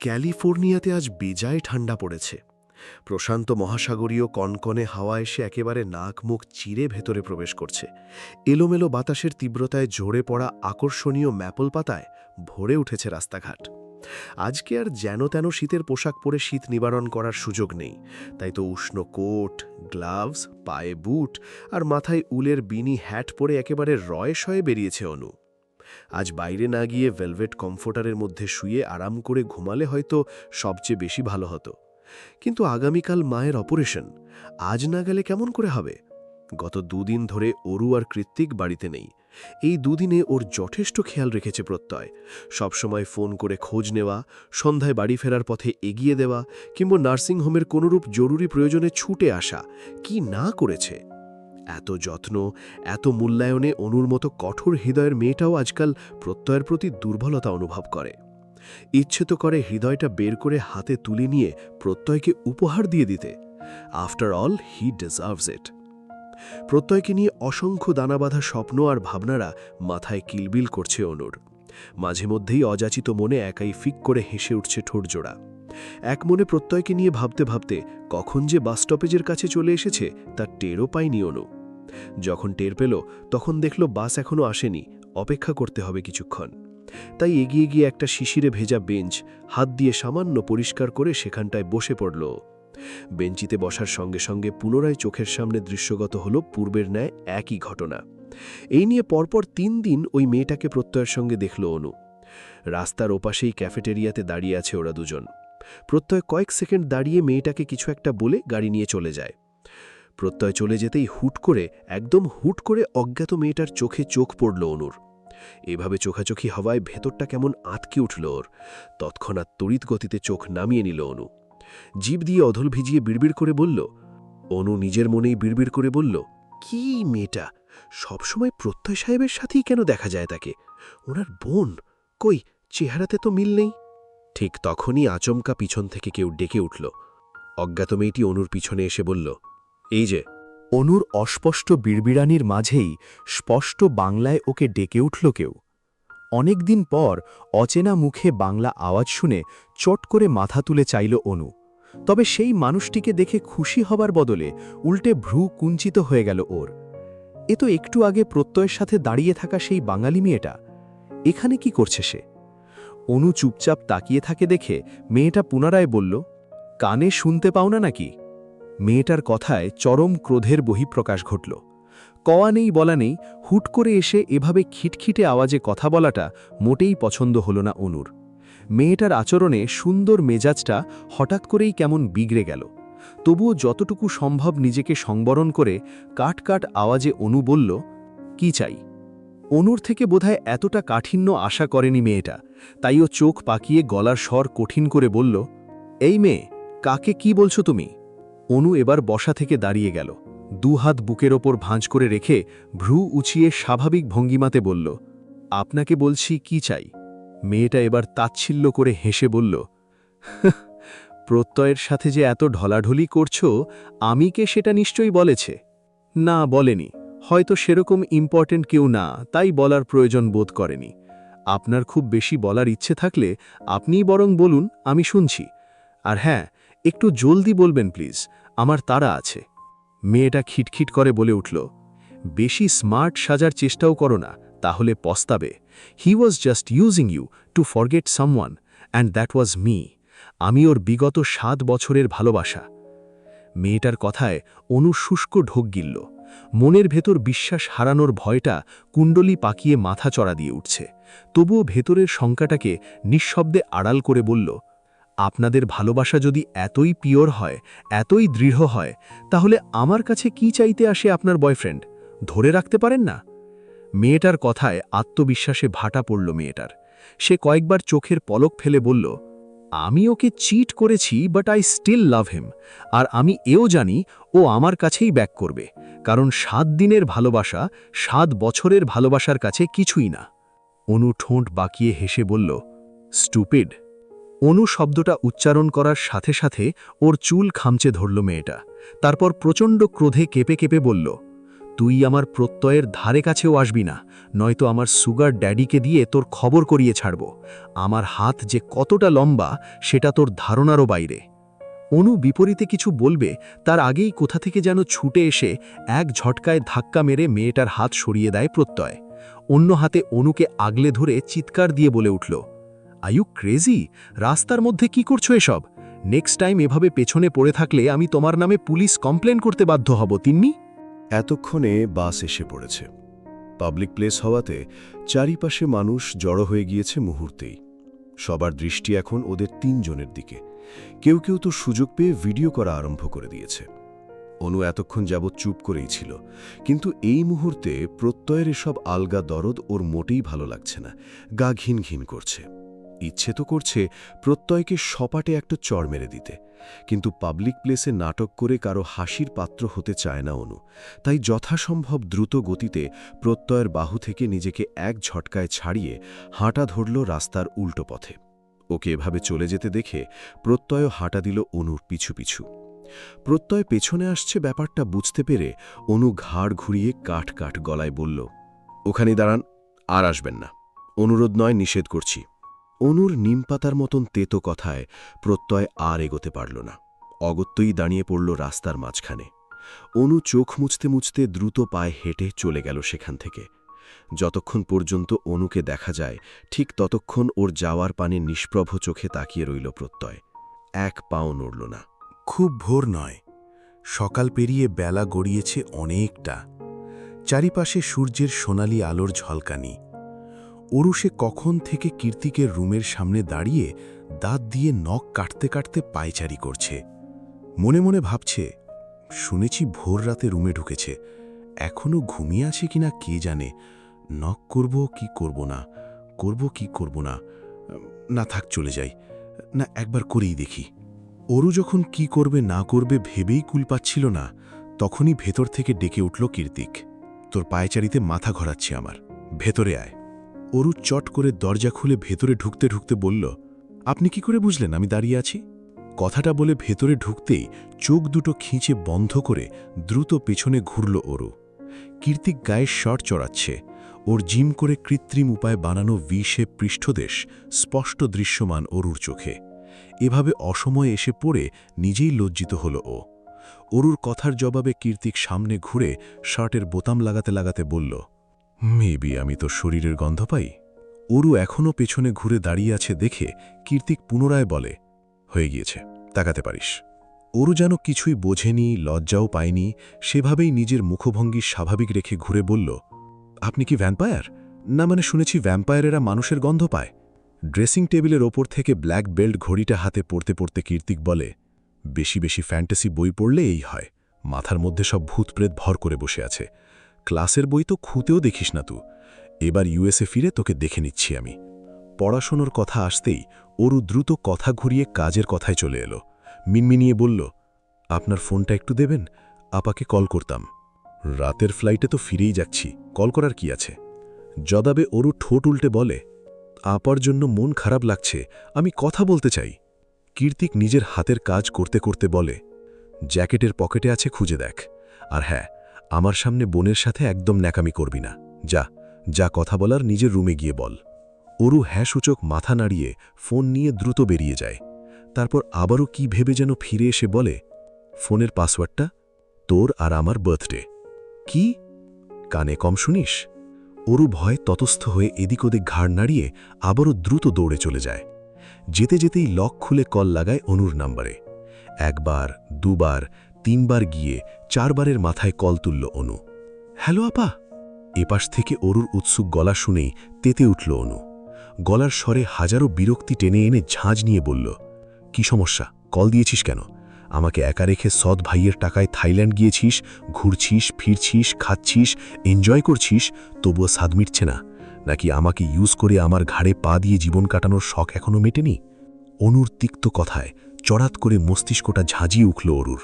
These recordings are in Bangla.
ক্যালিফোর্নিয়াতে আজ বেজায় ঠান্ডা পড়েছে। প্রশান্ত মহাসাগরীয় কনকনে হাওয়া এসে একেবারে নাক মুখ চিরে ভেতরে প্রবেশ করছে। এলোমেলো বাতাসের তীব্রতায় ঝরে পড়া আকর্ষণীয় ম্যাপল পাতায় ভরে উঠেছে রাস্তাঘাট। আজকে আর যেন তেন শীতের পোশাক পরে শীত নিবারণ করার সুযোগ নেই, তাই তো উষ্ণ কোট, গ্লাভস, পায়ে বুট আর মাথায় উলের বিনি হ্যাট পরে একেবারে রয়ে শয়ে বেরিয়েছে অনু। আজ বাইরে না গিয়ে ভেলভেট কমফোর্টারের মধ্যে শুয়ে আরাম করে ঘুমালে হয়তো সবচেয়ে বেশি ভালো হতো, কিন্তু আগামীকাল মায়ের অপারেশন, আজ না গেলে কেমন করে হবে? গত দুদিন ধরে অরু আর কৃত্তিক বাড়িতে নেই। এই দুদিনে ওর যথেষ্ট খেয়াল রেখেছে প্রত্যয়। সবসময় ফোন করে খোঁজ নেওয়া, সন্ধ্যায় বাড়ি ফেরার পথে এগিয়ে দেওয়া, কিংবা নার্সিংহোমের কোনোরূপ জরুরি প্রয়োজনে ছুটে আসা, কি না করেছে! এত যত্ন, এত মূল্যায়নে অনুর মতো কঠোর হৃদয়ের মেয়েটাও আজকাল প্রত্যয়ের প্রতি দুর্বলতা অনুভব করে। ইচ্ছে তো করে হৃদয়টা বের করে হাতে তুলে নিয়ে প্রত্যয়কে উপহার দিয়ে দিতে। After all, he deserves it. প্রত্যয়কে নিয়ে অসংখ্য দানাবাঁধা স্বপ্ন আর ভাবনারা মাথায় কিলবিল করছে অনুর। মাঝে মধ্যেই অযাচিত মনে একাই ফিক করে হেসে উঠছে ঠোঁটজোড়া। এক মনে প্রত্যয়কে নিয়ে ভাবতে ভাবতে কখন যে বাস স্টপেজের কাছে চলে এসেছে তার টেরও পায়নি অনু। যখন টের পেল তখন দেখল বাস এখনো আসেনি, অপেক্ষা করতে হবে কিছুক্ষণ। তাই এগিয়ে গিয়ে একটা শিশিরে ভেজা বেঞ্চ হাত দিয়ে সামান্য পরিষ্কার করে সেখানটায় বসে পড়ল। বেঞ্চিতে বসার সঙ্গে সঙ্গে পুনরায় চোখের সামনে দৃশ্যগত হল পূর্বের ন্যায় একই ঘটনা। এই নিয়ে পরপর 3 দিন ওই মেয়েটাকে প্রত্যয়ের সঙ্গে দেখল অনু। রাস্তার ওপাশেই ক্যাফেটেরিয়াতে দাঁড়িয়ে আছে ওরা দুজন। প্রত্যয় কয়েক সেকেন্ড দাঁড়িয়ে মেয়েটাকে কিছু একটা বলে গাড়ি নিয়ে চলে যায়। প্রত্যয় চলে যেতেই একদম হুট করে অজ্ঞাত মেয়েটার চোখে চোখ পড়ল অনুর। এভাবে চোখাচোখি হওয়ায় ভেতরটা কেমন আঁতকে উঠল ওর। তৎক্ষণাৎ তড়িৎ গতিতে চোখ নামিয়ে নিল অনু। জিভ দিয়ে অধল ভিজিয়ে বিড়বিড় করে বলল, অনু নিজের মনেই বিড়বিড় করে বলল, কি মেয়েটা, সবসময় প্রত্যয় সাহেবের সাথেই কেন দেখা যায় তাকে? ওনার বোন কই, চেহারাতে তো মিল নেই। ঠিক তখনই আচমকা পিছন থেকে কেউ ডেকে উঠল। অজ্ঞাত মেয়েটি অনুর পিছনে এসে বলল, এই যে। অনুর অস্পষ্ট বিড়বিড়ানির মাঝেই স্পষ্ট বাংলায় ওকে ডেকে উঠল কেউ। অনেকদিন পর অচেনা মুখে বাংলা আওয়াজ শুনে চট করে মাথা তুলে চাইল অনু। তবে সেই মানুষটিকে দেখে খুশি হবার বদলে উল্টে ভ্রু কুঞ্চিত হয়ে গেল ওর। এ তো একটু আগে প্রত্যয়ের সাথে দাঁড়িয়ে থাকা সেই বাঙালি মেয়েটা। এখানে কি করছে সে? অনু চুপচাপ তাকিয়ে থাকে দেখে মেয়েটা পুনরায় বলল, কানে শুনতে পাও না নাকি? মেয়েটার কথায় চরম ক্রোধের বহিঃপ্রকাশ ঘটল। কওয়া নেই বলা নেই, হুট করে এসে এভাবে খিটখিটে আওয়াজে কথা বলাটা মোটেই পছন্দ হল না অনুর। মেয়েটার আচরণে সুন্দর মেজাজটা হঠাৎ করেই কেমন বিগড়ে গেল। তবুও যতটুকু সম্ভব নিজেকে সংবরণ করে কাট কাট আওয়াজে অনু বলল, কি চাই? অনুর থেকে বোধহয় এতটা কাঠিন্য আশা করেনি মেয়েটা, তাই ও চোখ পাকিয়ে গলার স্বর কঠিন করে বলল, এই মেয়ে, কাকে কি বলছো তুমি? অনু এবার বসা থেকে দাঁড়িয়ে গেল। দুহাত বুকের ওপর ভাঁজ করে রেখে ভ্রু উঁচিয়ে স্বাভাবিক ভঙ্গিমাতে বলল, আপনাকে বলছি কি চাই। মেয়েটা এবার তাচ্ছিল্য করে হেসে বলল, প্রত্যয়ের সাথে যে এত ঢলাঢলি করছো, আমি কে সেটা নিশ্চয়ই বলেছে? না, বলেনি। হয়তো সেরকম ইম্পর্টেন্ট কেউ না, তাই বলার প্রয়োজন বোধ করেনি। আপনার খুব বেশি বলার ইচ্ছে থাকলে আপনিই বরং বলুন, আমি শুনছি। আর হ্যাঁ, একটু জলদি বলবেন প্লিজ, আমার তাড়া আছে। মেয়েটা খিটখিট করে বলে উঠল, বেশি স্মার্ট সাজার চেষ্টাও করো না, তাহলে পস্তাবে। He was just using you to forget someone, and that was me. আমি ওর বিগত 7 বছরের ভালোবাসা। মেয়েটার কথায় অনু শুষ্ক ঢোক গিলল। মনের ভেতর বিশ্বাস হারানোর ভয়টা কুণ্ডলি পাকিয়ে মাথা চড়া দিয়ে উঠছে। তবুও ভেতরের শঙ্কাটাকে নিঃশব্দে আড়াল করে বলল, আপনাদের ভালোবাসা যদি এতই পিওর হয়, এতই দৃঢ় হয়, তাহলে আমার কাছে কি চাইতে আসে আপনার বয়ফ্রেন্ড? ধরে রাখতে পারেন না? মেয়েটার কথায় আত্মবিশ্বাসে ভাটা পড়ল মেয়েটার। সে কয়েকবার চোখের পলক ফেলে বলল, আমি ওকে চিট করেছি, বাট আই স্টিল লাভ হিম। আর আমি এও জানি ও আমার কাছেই ব্যাক করবে, কারণ 7 দিনের ভালোবাসা 7 বছরের ভালোবাসার কাছে কিছুই না। অনু ঠোঁট বাঁকিয়ে হেসে বলল, স্টুপিড। অনু শব্দটা উচ্চারণ করার সাথে সাথে ওর চুল খামচে ধরল মেয়েটা। তারপর প্রচণ্ড ক্রোধে কেঁপে কেঁপে বলল, তুই আমার প্রত্যয়ের ধারে কাছেও আসবি না, নয়তো আমার সুগার ড্যাডিকে দিয়ে তোর খবর করিয়ে ছাড়ব। আমার হাত যে কতটা লম্বা সেটা তোর ধারণারও বাইরে। অনু বিপরীতে কিছু বলবে তার আগেই কোথা থেকে যেন ছুটে এসে এক ঝটকায় ধাক্কা মেরে মেয়েটার হাত সরিয়ে দেয় প্রত্যয়। অন্য হাতে অনুকে আগলে ধরে চিৎকার দিয়ে বলে উঠল, আর ইউ ক্রেজি? রাস্তার মধ্যে কি করছো এসব? নেক্সট টাইম এভাবে পেছনে পড়ে থাকলে আমি তোমার নামে পুলিশ কমপ্লেন করতে বাধ্য হব, তিন্নি। এতক্ষণে বাস এসে পড়েছে। পাবলিক প্লেস হওয়াতে চারিপাশে মানুষ জড়ো হয়ে গিয়েছে মুহূর্তেই। সবার দৃষ্টি এখন ওদের তিনজনের দিকে। কেউ কেউ তো সুযোগ পেয়ে ভিডিও করা আরম্ভ করে দিয়েছে। অনু এতক্ষণ যাবৎ চুপ করেই ছিল, কিন্তু এই মুহূর্তে প্রত্যয়ের এসব আলগা দরদ ওর মোটেই ভালো লাগছে না। গা ঘিন ঘিন করছে। ইচ্ছে তো করছে প্রত্যয়কে সপাটে একটা চড় মেরে দিতে, কিন্তু পাবলিক প্লেসে নাটক করে কারো হাসির পাত্র হতে চায় না অনু। তাই যথাসম্ভব দ্রুত গতিতে প্রত্যয়ের বাহু থেকে নিজেকে এক ঝটকায় ছাড়িয়ে হাঁটা ধরল রাস্তার উল্টো পথে। ওকে এভাবে চলে যেতে দেখে প্রত্যয়ও হাঁটা দিল অনুর পিছু পিছু। প্রত্যয় পেছনে আসছে ব্যাপারটা বুঝতে পেরে অনু ঘাড় ঘুরিয়ে কাঠ কাঠ গলায় বলল, ওখানে দাঁড়ান, আর আসবেন না। অনুরোধ নয়, নিষেধ করছি। অনুর নিমপাতার মতন তেতো কথায় প্রত্যয় আর এগোতে পারল না। অগত্যই দাঁড়িয়ে পড়ল রাস্তার মাঝখানে। অনু চোখ মুছতে মুছতে দ্রুত পায়ে হেঁটে চলে গেল সেখান থেকে। যতক্ষণ পর্যন্ত অনুকে দেখা যায় ঠিক ততক্ষণ ওর যাওয়ার পানে নিষ্প্রভ চোখে তাকিয়ে রইল প্রত্যয়। এক পাও নড়ল না। খুব ভোর নয়, সকাল পেরিয়ে বেলা গড়িয়েছে অনেকটা। চারিপাশে সূর্যের সোনালি আলোর ঝলকানি। অরুষে কখন থেকে কীর্তিকের রুমের সামনে দাঁড়িয়ে দাঁত দিয়ে নখ কাটতে কাটতে পায়চারি করছে। মনে মনে ভাবছে, শুনেছি ভোর রাতে রুমে ঢুকেছে, এখনও ঘুমিয়ে আছে কিনা কে জানে। নখ করব কি করব না, করব কি করব না, না থাক চলে যাই, না একবার করেই দেখি। অরু যখন কি করবে না করবে ভেবেই কুল পাচ্ছিল না, তখনই ভেতর থেকে ডেকে উঠল কীর্তিক, তোর পায়চারিতে মাথা ঘোরাচ্ছে আমার, ভেতরে আয়। অরু চট করে দরজা খুলে ভেতরে ঢুকতে ঢুকতে বলল, আপনি কি করে বুঝলেন আমি দাঁড়িয়ে আছি? কথাটা বলে ভেতরে ঢুকতেই চোখ দুটো খিঁচে বন্ধ করে দ্রুত পেছনে ঘুরল অরু। কীর্তিক গায়ের শর্ট চড়াচ্ছে। ওর জিম করে কৃত্রিম উপায়ে বানানো ভি-শেপ পৃষ্ঠদেশ স্পষ্ট দৃশ্যমান অরুর চোখে। এভাবে অসময়ে এসে পড়ে নিজেই লজ্জিত হল ও। অরুর কথার জবাবে কীর্তিক সামনে ঘুরে শার্টের বোতাম লাগাতে লাগাতে বলল, মেবি আমি তো শরীরের গন্ধ পাই। অরু এখনও পেছনে ঘুরে দাঁড়িয়ে আছে দেখে কীর্তিক পুনরায় বলে, হয়ে গিয়েছে, তাকাতে পারিস। অরু যেন কিছুই বোঝেনি, লজ্জাও পায়নি, সেভাবেই নিজের মুখভঙ্গি স্বাভাবিক রেখে ঘুরে বলল, আপনি কি ভ্যাম্পায়ার? না মানে শুনেছি ভ্যাম্পায়ারেরা মানুষের গন্ধ পায়। ড্রেসিং টেবিলের ওপর থেকে ব্ল্যাক বেল্ট ঘড়িটা হাতে পড়তে পড়তে কীর্তিক বলে, বেশি বেশি ফ্যান্টাসি বই পড়লে এই হয়, মাথার মধ্যে সব ভূতপ্রেত ভর করে বসে আছে। ক্লাসের বই তো খুঁতেও দেখিস না তু। এবার ইউএসএ ফিরে তোকে দেখে নিচ্ছি আমি। পড়াশোনার কথা আসতেই অরু দ্রুত কথা ঘুরিয়ে কাজের কথায় চলে এলো। মিনমিনিয়ে বলল, আপনার ফোনটা একটু দেবেন, আপাকে কল করতাম। রাতের ফ্লাইটে তো ফিরেই যাচ্ছি, কল করার কি আছে? জবাবে অরু ঠোঁট উল্টে বলে, আপার জন্য মন খারাপ লাগছে, আমি কথা বলতে চাই। কীর্তিক নিজের হাতের কাজ করতে করতে বলে, জ্যাকেটের পকেটে আছে, খুঁজে দেখ। আর হ্যাঁ, আমার সামনে বোনের সাথে একদম ন্যাকামি করবি না। যা যা কথা বলার নিজের রুমে গিয়ে বল। অরু হ্যাঁ সূচক মাথা নাড়িয়ে ফোন নিয়ে দ্রুত বেরিয়ে যায়। তারপর আবারও কি ভেবে যেন ফিরে এসে বলে, ফোনের পাসওয়ার্ডটা তোর আর আমার বার্থডে। কি? কানে কম শুনিস? অরু ভয় ততস্থ হয়ে এদিক ওদিক ঘাড় নাড়িয়ে আবারও দ্রুত দৌড়ে চলে যায়। যেতে যেতেই লক খুলে কল লাগায় অনুর নাম্বারে। একবার, দুবার, তিনবার গিয়ে 4 বারের মাথায় কল তুলল অনু। হ্যালো আপা। এপাশ থেকে অরুর উৎসুক গলা শুনেই তেতে উঠল অনু। গলার স্বরে হাজারো বিরক্তি টেনে এনে ঝাঁঝ নিয়ে বলল, কি সমস্যা? কল দিয়েছিস কেন? আমাকে একা রেখে সৎ ভাইয়ের টাকায় থাইল্যান্ড গিয়েছিস, ঘুরছিস, ফিরছিস, খাচ্ছিস, এনজয় করছিস, তবুও স্বাদ মিটছে না? নাকি আমাকে ইউজ করে আমার ঘাড়ে পা দিয়ে জীবন কাটানোর শখ এখনও মেটেনি? অনুর তিক্ত কথায় চড়াত করে মস্তিষ্কটা ঝাঁঝিয়ে উঠল অরুর।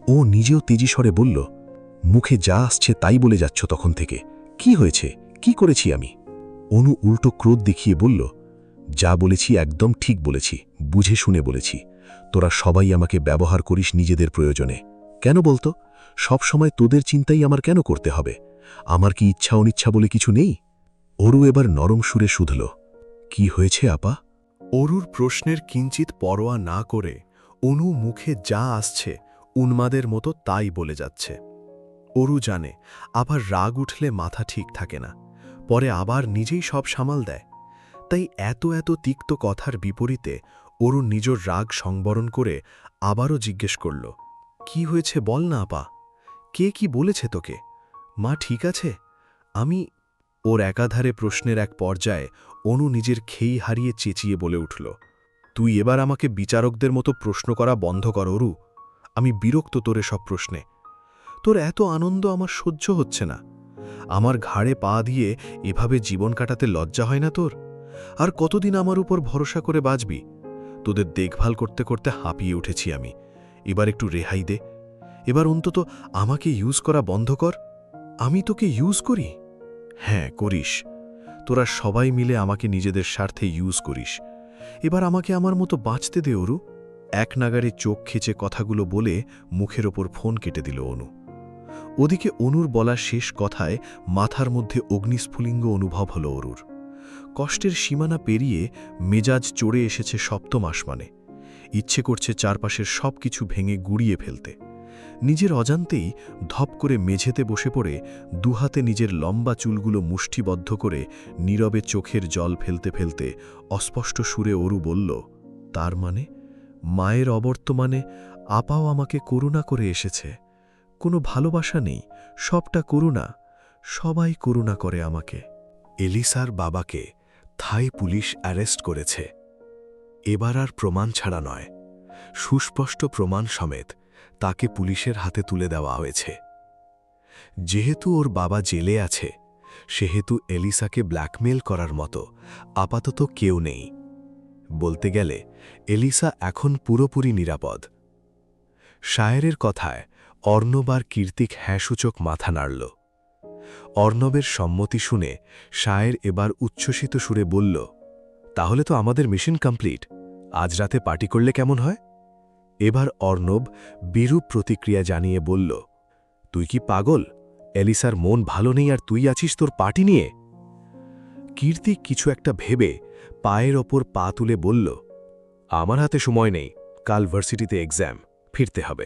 ও নিজেও তেজি স্বরে বলল, মুখে যা আসছে তাই বলে যাচ্ছ তখন থেকে। কি হয়েছে? কি করেছি আমি? অনু উল্টো ক্রোধ দেখিয়ে বলল, যা বলেছি একদম ঠিক বলেছি, বুঝে শুনে বলেছি। তোরা সবাই আমাকে ব্যবহার করিস নিজেদের প্রয়োজনে। কেন বলতো? সব সময় তোদের চিন্তাই আমার কেন করতে হবে? আমার কি ইচ্ছা অনিচ্ছা বলে কিছু নেই? অরু এবার নরম সুরে শুধল, কি হয়েছে আপা? অরুর প্রশ্নের কিঞ্চিত পরোয়া না করে অনু মুখে যা আসছে উন্মাদের মতো তাই বলে যাচ্ছে। অরু জানে আবার রাগ উঠলে মাথা ঠিক থাকে না, পরে আবার নিজেই সব সামাল দেয়। তাই এত এত তিক্ত কথার বিপরীতে অরু নিজের রাগ সংবরণ করে আবারও জিজ্ঞেস করল, কি হয়েছে বল না আপা? কে কি বলেছে তোকে? মা ঠিক আছে? আমি ওর একাধারে প্রশ্নের এক পর্যায়ে অনু নিজের খেই হারিয়ে চেঁচিয়ে বলে উঠল, তুই এবার আমাকে বিচারকদের মতো প্রশ্ন করা বন্ধ কর অরু। আমি বিরক্ত তোর সব প্রশ্নে। তোর এত আনন্দ আমার সহ্য হচ্ছে না। আমার ঘাড়ে পা দিয়ে এভাবে জীবন কাটাতে লজ্জা হয় না তোর? আর কতদিন আমার উপর ভরসা করে বাঁচবি? তোদের দেখভাল করতে করতে হাঁপিয়ে উঠেছি আমি। এবার একটু রেহাই দে। এবার অন্তত আমাকে ইউজ করা বন্ধ কর। আমি তোকে ইউজ করি? হ্যাঁ, করিস। তোরা সবাই মিলে আমাকে নিজেদের স্বার্থে ইউজ করিস। এবার আমাকে আমার মতো বাঁচতে দে অরু। এক নাগারে চোখ খিচে কথাগুলো বলে মুখের ওপর ফোন কেটে দিল অনু। ওদিকে অনুর বলা শেষ কথায় মাথার মধ্যে অগ্নিস্ফুলিঙ্গ অনুভব হল অরুর। কষ্টের সীমানা পেরিয়ে মেজাজ চড়ে এসেছে সপ্তম আসমানে। ইচ্ছে করছে চারপাশের সব কিছু ভেঙে গুড়িয়ে ফেলতে। নিজের অজান্তেই ধপ করে মেঝেতে বসে পড়ে দুহাতে নিজের লম্বা চুলগুলো মুষ্টিবদ্ধ করে নীরবে চোখের জল ফেলতে ফেলতে অস্পষ্ট সুরে অরু বলল, তার মানে মায়ের অবর্তমানে আপাও আমাকে করুণা করে এসেছে। কোনো ভালোবাসা নেই, সবটা করুণা। সবাই করুণা করে আমাকে। এলিসার বাবাকে থাই পুলিশ অ্যারেস্ট করেছে। এবার আর প্রমাণ ছাড়া নয়, সুস্পষ্ট প্রমাণ সমেত তাকে পুলিশের হাতে তুলে দেওয়া হয়েছে। যেহেতু ওর বাবা জেলে আছে, সেহেতু এলিসাকে ব্ল্যাকমেল করার মতো আপাতত কেউ নেই। বলতে গেলে এলিসা এখন পুরোপুরি নিরাপদ। শায়েরের কথায় অর্ণব আর কীর্তিক হ্যাঁসূচক মাথা নাড়ল। অর্ণবের সম্মতি শুনে শায়ের এবার উচ্ছ্বসিত সুরে বলল, তাহলে তো আমাদের মিশন কমপ্লিট। আজ রাতে পার্টি করলে কেমন হয়? এবার অর্ণব বিরূপ প্রতিক্রিয়া জানিয়ে বলল, তুই কি পাগল? এলিসার মন ভালো নেই আর তুই আছিস তোর পার্টি নিয়ে? কীর্তিক কিছু একটা ভেবে পায়ের ওপর পা তুলে বলল, আমার হাতে সময় নেই, কাল ভার্সিটিতে এক্সাম, ফিরতে হবে।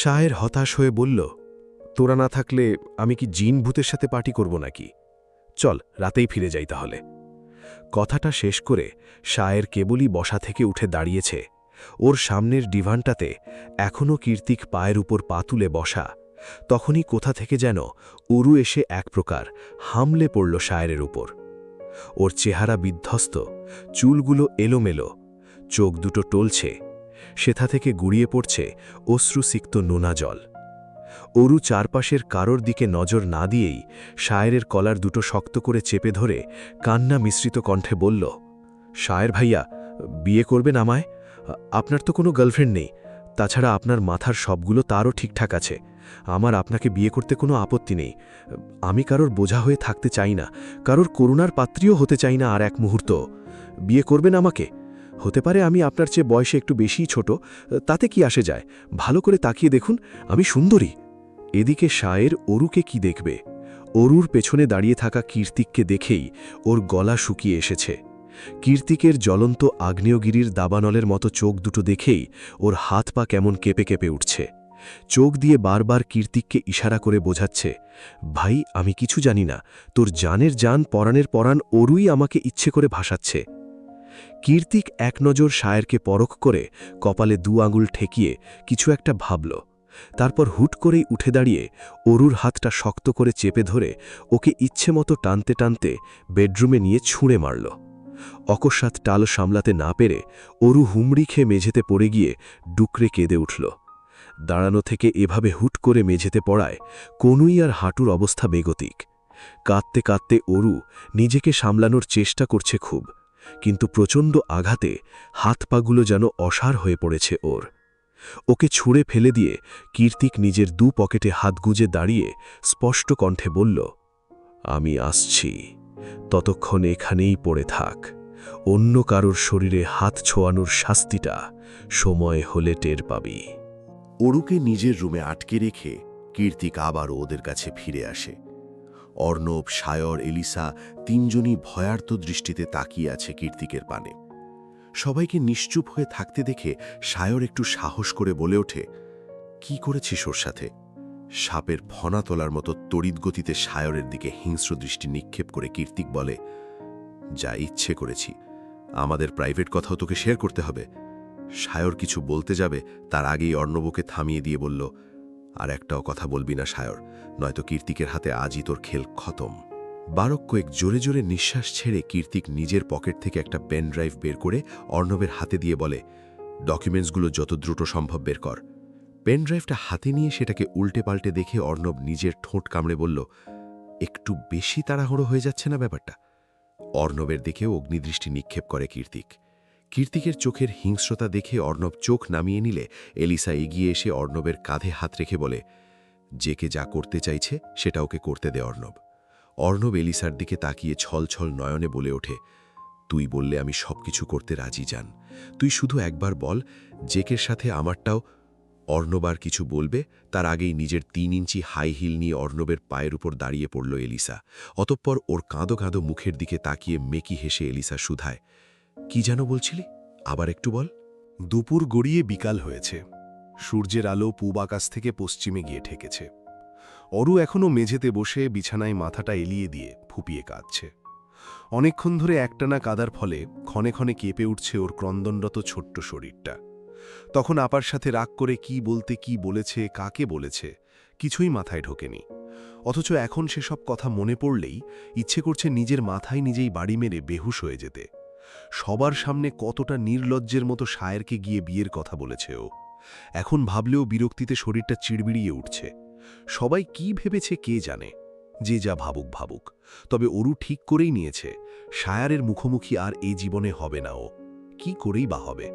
শায়ের হতাশ হয়ে বলল, তোরা না থাকলে আমি কি জিন ভূতের সাথে পার্টি করব নাকি? চল রাতেই ফিরে যাই তাহলে। কথাটা শেষ করে শায়ের কেবলই বসা থেকে উঠে দাঁড়িয়েছে। ওর সামনের ডিভানটাতে এখনও কীর্তিক পায়ের উপর পা তুলে বসা। তখনই কোথা থেকে যেন উরু এসে এক প্রকার হামলে পড়ল শায়েরের উপর। ওর চেহারা বিধ্বস্ত, চুলগুলো এলোমেলো, চোখ দুটো টলছে, সেথা থেকে গুড়িয়ে পড়ছে অশ্রুসিক্ত নোনা জল। অরু চারপাশের কারোর দিকে নজর না দিয়েই শায়েরের কলার দুটো শক্ত করে চেপে ধরে কান্না মিশ্রিত কণ্ঠে বলল, শায়ের ভাইয়া, বিয়ে করবেন আমায়? আপনার তো কোনো গার্লফ্রেন্ড নেই, তাছাড়া আপনার মাথার সবগুলো তারও ঠিকঠাক আছে। আমার আপনাকে বিয়ে করতে কোনো আপত্তি নেই। আমি কারোর বোঝা হয়ে থাকতে চাই না, কারোর করুণার পাত্রীও হতে চাই না আর এক মুহূর্ত। বিয়ে করবেন আমাকে? হতে পারে আমি আপনার চেয়ে বয়সে একটু বেশিই ছোট, তাতে কি আসে যায়? ভালো করে তাকিয়ে দেখুন, আমি সুন্দরী। এদিকে শায়ের অরুকে কি দেখবে? অরুর পেছনে দাঁড়িয়ে থাকা কীর্তিককে দেখেই ওর গলা শুকিয়ে এসেছে। কীর্তিকের জ্বলন্ত আগ্নেয়গিরির দাবানলের মতো চোখ দুটো দেখেই ওর হাত পা কেমন কেঁপে কেঁপে উঠছে। চোখ দিয়ে বারবার কীর্তিককে ইশারা করে বোঝাচ্ছে, ভাই আমি কিছু জানি না, তোর জানের জান পরাণের পরাণ অরুই আমাকে ইচ্ছে করে ভাসাচ্ছে। কীর্তিক এক নজর শায়েরকে পরখ করে কপালে 2 আঙুল ঠেকিয়ে কিছু একটা ভাবল। তারপর হুট করেই উঠে দাঁড়িয়ে অরুর হাতটা শক্ত করে চেপে ধরে ওকে ইচ্ছে মতো টানতে টানতে বেডরুমে নিয়ে ছুঁড়ে মারল। অকস্মাৎ টাল সামলাতে না পেরে অরু হুমড়ি খেয়ে মেঝেতে পড়ে গিয়ে ডুকরে কেঁদে উঠল। দাঁড়ানো থেকে এভাবে হুট করে মেঝেতে পড়ায় কনুই আর হাঁটুর অবস্থা বেগতিক। কাঁদতে কাঁদতে অরু নিজেকে সামলানোর চেষ্টা করছে খুব, কিন্তু প্রচণ্ড আঘাতে হাত পাগুলো যেন অসাড় হয়ে পড়েছে ওর। ওকে ছুঁড়ে ফেলে দিয়ে কীর্তিক নিজের 2 পকেটে হাত গুজে দাঁড়িয়ে স্পষ্ট কণ্ঠে বলল, আমি আসছি, ততক্ষণ এখানেই পড়ে থাক। অন্য কারোর শরীরে হাত ছোঁয়ানোর শাস্তিটা সময় হলে টের পাবি। অরুকে নিজের রুমে আটকে রেখে কীর্তিক আবারও ওদের কাছে ফিরে আসে। অর্ণব, সায়র, এলিসা তিনজনই ভয়ার্ত দৃষ্টিতে তাকিয়ে আছে কীর্তিকের পানে। সবাইকে নিশ্চুপ হয়ে থাকতে দেখে সায়র একটু সাহস করে বলে ওঠে, কি করেছিস ওর সাথে? সাপের ফনা তোলার মতো তড়িৎ গতিতে সায়রের দিকে হিংস্র দৃষ্টি নিক্ষেপ করে কীর্তিক বলে, যা ইচ্ছে করেছি, আমাদের প্রাইভেট কথাও তোকে শেয়ার করতে হবে। সায়র কিছু বলতে যাবে, তার আগেই অর্ণবকে থামিয়ে দিয়ে বলল, আর একটাও কথা বলবি না সায়র, নয়তো কীর্তিকের হাতে আজই তোর খেল খতম। বারক কয়েক জোরে জোরে নিঃশ্বাস ছেড়ে কীর্তিক নিজের পকেট থেকে একটা পেন ড্রাইভ বের করে অর্ণবের হাতে দিয়ে বলে, ডকুমেন্টসগুলো যত দ্রুত সম্ভব বের কর। পেন ড্রাইভটা হাতে নিয়ে সেটাকে উল্টে পাল্টে দেখে অর্ণব নিজের ঠোঁট কামড়ে বলল, একটু বেশি তাড়াহুড়ো হয়ে যাচ্ছে না ব্যাপারটা? অর্ণবের দিকেও অগ্নিদৃষ্টি নিক্ষেপ করে কীর্তিক। কীর্তিকের চোখের হিংস্রতা দেখে অর্ণব চোখ নামিয়ে নিলে এলিসা এগিয়ে এসে অর্ণবের কাঁধে হাত রেখে বলে, যে যা করতে চাইছে সেটা ওকে করতে দে অর্ণব। অর্ণব এলিসার দিকে তাকিয়ে ছলছল নয়নে বলে ওঠে, তুই বললে আমি সবকিছু করতে রাজি যান, তুই শুধু একবার বল জেকের সাথে আমারটাও। অর্ণব আর কিছু বলবে তার আগেই নিজের 3 ইঞ্চি হাই হিল নিয়ে অর্ণবের পায়ের উপর দাঁড়িয়ে পড়ল এলিসা। অতঃপর ওর কাঁদো কাঁদো মুখের দিকে তাকিয়ে মেকি হেসে এলিসা শুধায়, কি যেন বলছিলি, আবার একটু বল। দুপুর গড়িয়ে বিকাল হয়েছে। সূর্যের আলো পূব আকাশ থেকে পশ্চিমে গিয়ে ঠেকেছে। অরু এখনও মেঝেতে বসে বিছানায় মাথাটা এলিয়ে দিয়ে ফুপিয়ে কাঁদছে। অনেকক্ষণ ধরে একটানা কাদার ফলে ক্ষণে ক্ষণে কেঁপে উঠছে ওর ক্রন্দনরত ছোট্ট শরীরটা। তখন আপার সাথে রাগ করে কি বলতে কি বলেছে, কাকে বলেছে, কিছুই মাথায় ঢোকেনি। অথচ এখন সেসব কথা মনে পড়লেই ইচ্ছে করছে নিজের মাথায় নিজেই বাড়ি মেরে বেহুশ হয়ে যেতে। সবার সামনে কতটা নির্লজ্জের মতো সায়েরকে গিয়ে বিয়ের কথা বলেছে ও। এখন ভাবলেও বিরক্তিতে শরীরটা চিড়বিড়িয়ে উঠছে। সবাই কি ভেবেছে কে জানে, যে যা ভাবুক ভাবুক, তবে অরু ঠিক করেই নিয়েছে সায়ারের মুখোমুখি আর এই জীবনে হবে না ও। কি করেই বা হবে?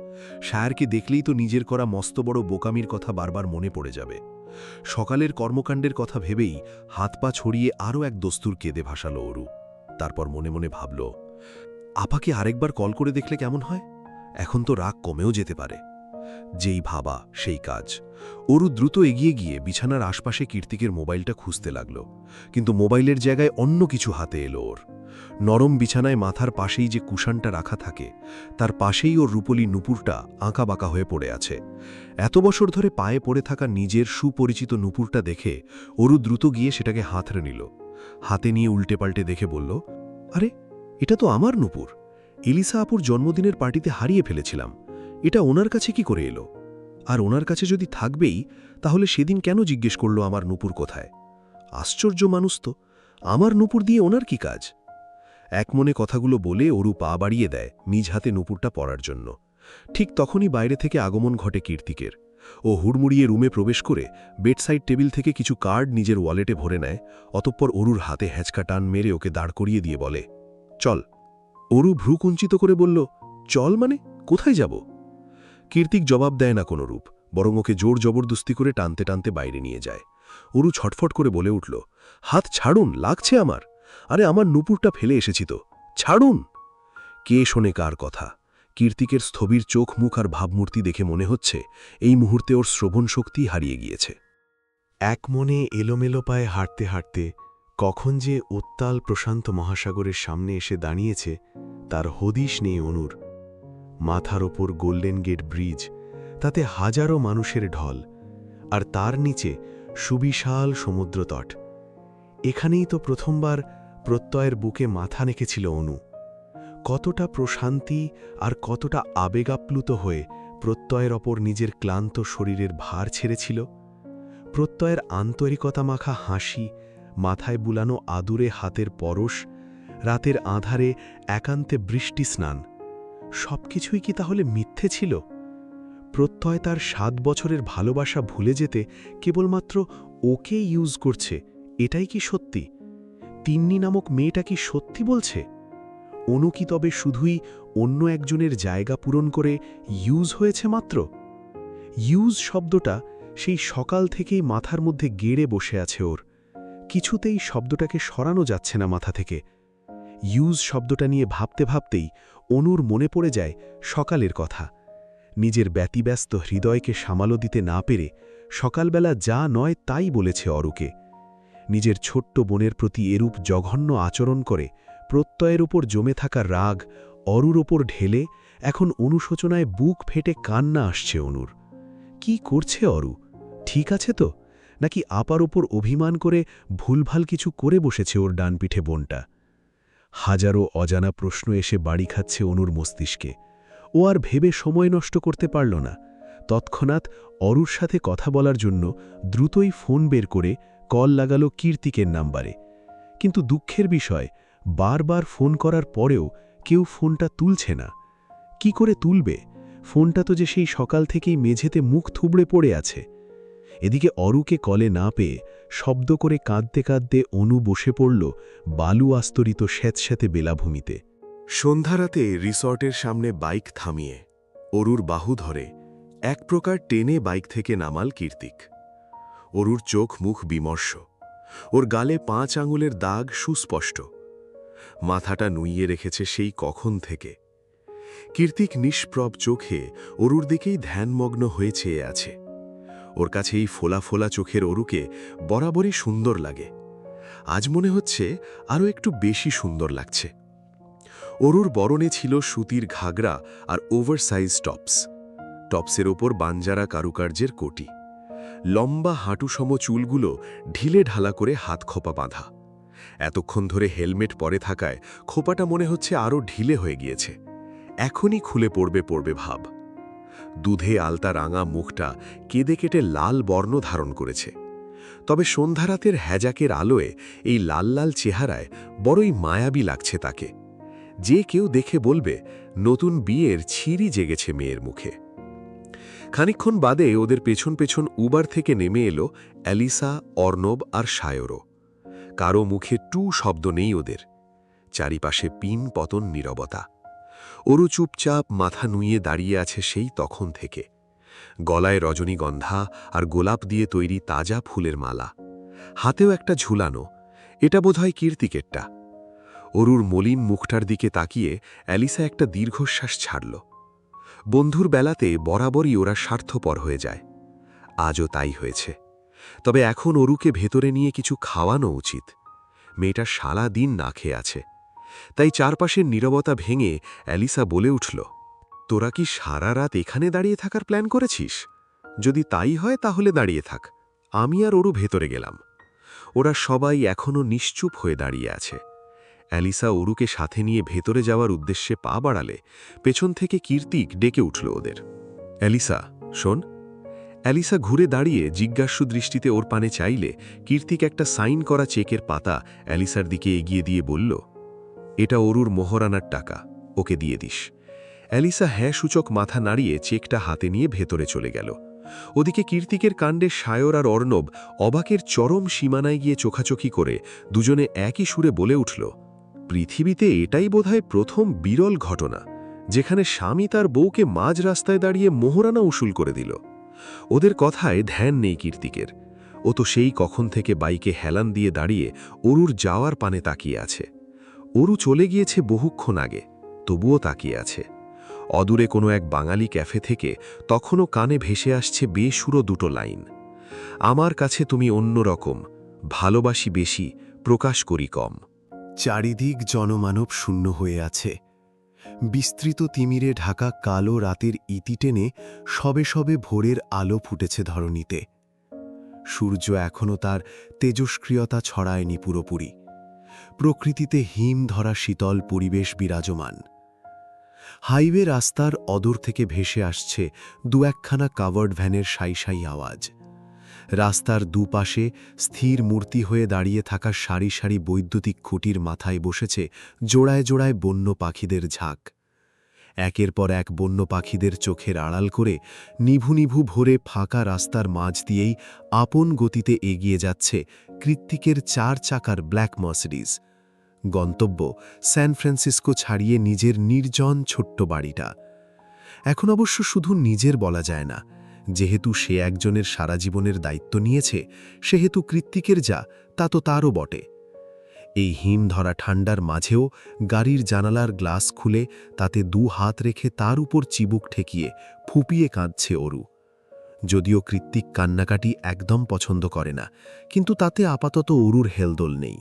সায়ারকে দেখলেই তো নিজের করা মস্ত বড় বোকামির কথা বারবার মনে পড়ে যাবে। সকালের কর্মকাণ্ডের কথা ভেবেই হাত পা ছড়িয়ে আরও এক দস্তুর কেঁদে ভাসালো অরু। তারপর মনে মনে ভাবল, আপাকে আরেকবার কল করে দেখলে কেমন হয়? এখন তো রাগ কমেও যেতে পারে। যেই ভাবা সেই কাজ। অরু দ্রুত এগিয়ে গিয়ে বিছানার আশপাশে কীর্তিকের মোবাইলটা খুঁজতে লাগল, কিন্তু মোবাইলের জায়গায় অন্য কিছু হাতে এলো ওর। নরম বিছানায় মাথার পাশেই যে কুশানটা রাখা থাকে তার পাশেই ওর রূপলি নুপুরটা আঁকা বাঁকা হয়ে পড়ে আছে। এত বছর ধরে পায়ে পড়ে থাকা নিজের সুপরিচিত নুপুরটা দেখে অরু দ্রুত গিয়ে সেটাকে হাতড়ে নিল। হাতে নিয়ে উল্টে পাল্টে দেখে বলল, আরে এটা তো আমার নুপুর। এলিসা আপুর জন্মদিনের পার্টিতে হারিয়ে ফেলেছিলাম, এটা ওনার কাছে কি করে এলো? আর ওনার কাছে যদি থাকবেই তাহলে সেদিন কেন জিজ্ঞেস করলো আমার নুপুর কোথায়? আশ্চর্য মানুষ তো, আমার নুপুর দিয়ে ওনার কি কাজ? এক মনে কথাগুলো বলে অরু পা বাড়িয়ে দেয় নিজ হাতে নুপুরটা পরার জন্য। ঠিক তখনই বাইরে থেকে আগমন ঘটে কীর্তিকের। ও হুড়মুড়িয়ে রুমে প্রবেশ করে বেডসাইড টেবিল থেকে কিছু কার্ড নিজের ওয়ালেটে ভরে নেয়। অতঃপর অরুর হাতে হ্যাঁচকা টান মেরে ওকে দাঁড় করিয়ে দিয়ে বলে, চল। অরু ভ্রু কুঞ্চিত করে বলল, চল মানে কোথায় যাব? কীর্তিক জবাব দেয় না কোনো রূপ, বরং ওকে জোর জবরদস্তি করে টানতে টানতে বাইরে নিয়ে যায়। অরু ছটফট করে বলে উঠল, হাত ছাড়ুন, লাগছে আমার। আরে আমার নুপুরটা ফেলে এসেছি তো, ছাড়ুন। কে শোনে কার কথা? কীর্তিকের স্থবির চোখ মুখ আর ভাবমূর্তি দেখে মনে হচ্ছে এই মুহূর্তে ওর শ্রবণ শক্তি হারিয়ে গিয়েছে। এক মনে এলোমেলো পায়ে হাঁটতে হাঁটতে কখন যে উত্তাল প্রশান্ত মহাসাগরের সামনে এসে দাঁড়িয়েছে তার হদিশ নেই অনুর। মাথার ওপর গোল্ডেন গেট ব্রিজ, তাতে হাজারো মানুষের ঢল, আর তার নিচে সুবিশাল সমুদ্রতট। এখানেই তো প্রথমবার প্রত্যয়ের বুকে মাথা নেকেছিল অনু। কতটা প্রশান্তি আর কতটা আবেগাপ্লুত হয়ে প্রত্যয়ের ওপর নিজের ক্লান্ত শরীরের ভার ছেড়েছিল। প্রত্যয়ের আন্তরিকতা মাখা হাসি, মাথায় বুলানো আদুরে হাতের পরশ, রাতের আঁধারে একান্তে বৃষ্টি স্নান, সবকিছুই কি তাহলে মিথ্যে ছিল? প্রত্যয় তার 7 বছরের ভালোবাসা ভুলে যেতে কেবলমাত্র ওকে ইউজ করছে, এটাই কি সত্যি? তিন্নি নামক মেয়েটা কি সত্যি বলছে? অনু কি তবে শুধুই অন্য একজনের জায়গা পূরণ করে ইউজ হয়েছে মাত্র? ইউজ শব্দটা সেই সকাল থেকেই মাথার মধ্যে গেড়ে বসে আছে ওর। কিছুতেই শব্দটাকে সরানো যাচ্ছে না মাথা থেকে। ইউজ শব্দটা নিয়ে ভাবতে ভাবতেই অনুর মনে পড়ে যায় সকালের কথা। নিজের ব্যতিব্যস্ত হৃদয়কে সামাল দিতে না পেরে সকালবেলা যা নয় তাই বলেছে অরুকে। নিজের ছোট্ট বোনের প্রতি এরূপ জঘন্য আচরণ করে প্রত্যয়ের উপর জমে থাকা রাগ অরুর ওপর ঢেলে এখন অনুশোচনায় বুক ফেটে কান্না আসছে অনুর। কি করছে অরু? ঠিক আছে তো, নাকি আপার ওপর অভিমান করে ভুলভাল কিছু করে বসেছে ওর ডানপিঠে বোনটা? হাজারো অজানা প্রশ্ন এসে বাড়ি খাচ্ছে অনুর মস্তিষ্কে। ও আর ভেবে সময় নষ্ট করতে পারল না। তৎক্ষণাৎ অরুর সাথে কথা বলার জন্য দ্রুতই ফোন বের করে কল লাগালো কীর্তিকের নাম্বারে। কিন্তু দুঃখের বিষয়, বারবার ফোন করার পরেও কেউ ফোনটা তুলছে না। কি করে তুলবে? ফোনটা তো যে সেই সকাল থেকেই মেঝেতে মুখ থুবড়ে পড়ে আছে। এদিকে অরুকে কলে না পেয়ে শব্দ করে কাঁদতে কাঁদতে অনু বসে পড়ল বালু আস্তরিত স্যাঁতস্যাঁতে বেলাভূমিতে। সন্ধ্যারাতে রিসর্টের সামনে বাইক থামিয়ে অরুর বাহু ধরে এক প্রকার টেনে বাইক থেকে নামাল কীর্তিক। অরুর চোখ মুখ বিমর্ষ, ওর গালে 5 আঙুলের দাগ সুস্পষ্ট। মাথাটা নুইয়ে রেখেছে সেই কখন থেকে। কীর্তিক নিষ্প্রব চোখে অরুর দিকেই ধ্যানমগ্ন হয়ে চেয়ে আছে। ওর কাছে এই ফোলা ফোলা চোখের অরুকে বরাবরই সুন্দর লাগে। আজ মনে হচ্ছে আরও একটু বেশি সুন্দর লাগছে। অরুর বরণে ছিল সুতির ঘাগরা আর ওভারসাইজ টপসের ওপর বাঞ্জারা কারুকার্যের কোটি। লম্বা হাঁটুসম চুলগুলো ঢিলে ঢালা করে হাত খোপা বাঁধা। এতক্ষণ ধরে হেলমেট পরে থাকায় খোপাটা মনে হচ্ছে আরও ঢিলে হয়ে গিয়েছে। এখনই খুলে পড়বে ভাব। দুধে আলতা রাঙা মুখটা কেঁদে কেটে লাল বর্ণ ধারণ করেছে। তবে সন্ধ্যারাতের হ্যাজাকের আলোয় এই লাল লাল চেহারায় বড়ই মায়াবী লাগছে তাকে। যে কেউ দেখে বলবে নতুন বিয়ের ছিরি জেগেছে মেয়ের মুখে। খানিকক্ষণ বাদে ওদের পেছন পেছন উবার থেকে নেমে এলো অ্যালিসা, অর্ণব আর সায়রও। কারো মুখে টু শব্দ নেই ওদের। চারিপাশে পিন পতন নীরবতা। অরু চুপচাপ মাথা নুইয়ে দাঁড়িয়ে আছে সেই তখন থেকে। গলায় রজনীগন্ধা আর গোলাপ দিয়ে তৈরি তাজা ফুলের মালা, হাতেও একটা ঝুলানো। এটা বোধহয় কীর্তিকেরটা। অরুর মলিন মুখটার দিকে তাকিয়ে অ্যালিসা একটা দীর্ঘশ্বাস ছাড়ল। বন্ধুর বেলাতে বরাবরই ওরা স্বার্থপর হয়ে যায়। আজও তাই হয়েছে। তবে এখন অরুকে ভেতরে নিয়ে কিছু খাওয়ানো উচিত। মেয়েটা সারা দিন না খেয়ে আছে। তাই চারপাশের নীরবতা ভেঙে অ্যালিসা বলে উঠল, তোরা কি সারা রাত এখানে দাঁড়িয়ে থাকার প্ল্যান করেছিস? যদি তাই হয় তাহলে দাঁড়িয়ে থাক। আমি আর অরু ভেতরে গেলাম। ওরা সবাই এখনও নিশ্চুপ হয়ে দাঁড়িয়ে আছে। অ্যালিসা অরুকে সাথে নিয়ে ভেতরে যাওয়ার উদ্দেশ্যে পা বাড়ালে পেছন থেকে কীর্তিক ডেকে উঠল ওদের। অ্যালিসা, শোন। অ্যালিসা ঘুরে দাঁড়িয়ে জিজ্ঞাসু দৃষ্টিতে ওর পানে চাইলে কীর্তিক একটা সাইন করা চেকের পাতা অ্যালিসার দিকে এগিয়ে দিয়ে বলল, এটা অরুর মোহরানার টাকা, ওকে দিয়ে দিস। অ্যালিসা হ্যাঁ সূচক মাথা নাড়িয়ে চেকটা হাতে নিয়ে ভেতরে চলে গেল। ওদিকে কীর্তিকের কাণ্ডে সায়র আর অর্ণব অবাকের চরম সীমানায় গিয়ে চোখাচোখি করে দুজনে একই সুরে বলে উঠল, পৃথিবীতে এটাই বোধহয় প্রথম বিরল ঘটনা যেখানে স্বামী তার বউকে মাঝ রাস্তায় দাঁড়িয়ে মোহরানা উসুল করে দিল। ওদের কথায় ধ্যান নেই কীর্তিকের। ও তো সেই কখন থেকে বাইকে হেলান দিয়ে দাঁড়িয়ে অরুর যাওয়ার পানে তাকিয়ে আছে। অরু চলে গিয়েছে বহুক্ষণ আগে, তবুও তাকিয়ে আছে। অদূরে কোনো এক বাঙালি ক্যাফে থেকে তখনও কানে ভেসে আসছে বেসুরো দুটো লাইন, আমার কাছে তুমি অন্য রকম, ভালোবাসি বেশি, প্রকাশ করি কম। চারিদিক জনমানব শূন্য হয়ে আছে। বিস্তৃত তিমিরে ঢাকা কালো রাতের ইতি টেনে সবে সবে ভোরের আলো ফুটেছে ধরণীতে। সূর্য এখনও তার তেজস্ক্রিয়তা ছড়ায়নি পুরোপুরি। প্রকৃতিতে হিম ধরা শীতল পরিবেশ বিরাজমান। হাইওয়ে রাস্তার অদূর থেকে ভেসে আসছে দু একখানা কাভার্ড ভ্যানের সাই আওয়াজ। রাস্তার দুপাশে স্থির মূর্তি হয়ে দাঁড়িয়ে থাকা সারি সারি বৈদ্যুতিক খুঁটির মাথায় বসেছে জোড়ায় জোড়ায় বন্য পাখিদের ঝাঁক। একের পর এক বন্য পাখিদের চোখের আড়াল করে নিভু নিভু ভোরে ফাঁকা রাস্তার মাঝ দিয়েই আপন গতিতে এগিয়ে যাচ্ছে কৃত্তিকের 4 চাকার ব্ল্যাক মার্সিডিজ। গন্তব্য স্যান ফ্রান্সিসকো ছাড়িয়ে নিজের নির্জন ছোট্ট বাড়িটা। এখন অবশ্য শুধু নিজের বলা যায় না, যেহেতু সে একজনের সারা জীবনের দায়িত্ব নিয়েছে, সেহেতু কৃত্তিকের যা তা তো তারও বটে। এই হিম ধরা ঠান্ডার মাঝেও গাড়ির জানালার গ্লাস খুলে তাতে 2 হাত রেখে তার উপর চিবুক ঠেকিয়ে ফুপিয়ে কাঁদছে অরু। যদিও কৃত্তিক কান্নাকাটি একদম পছন্দ করে না, কিন্তু তাতে আপাতত অরুর হেলদোল নেই।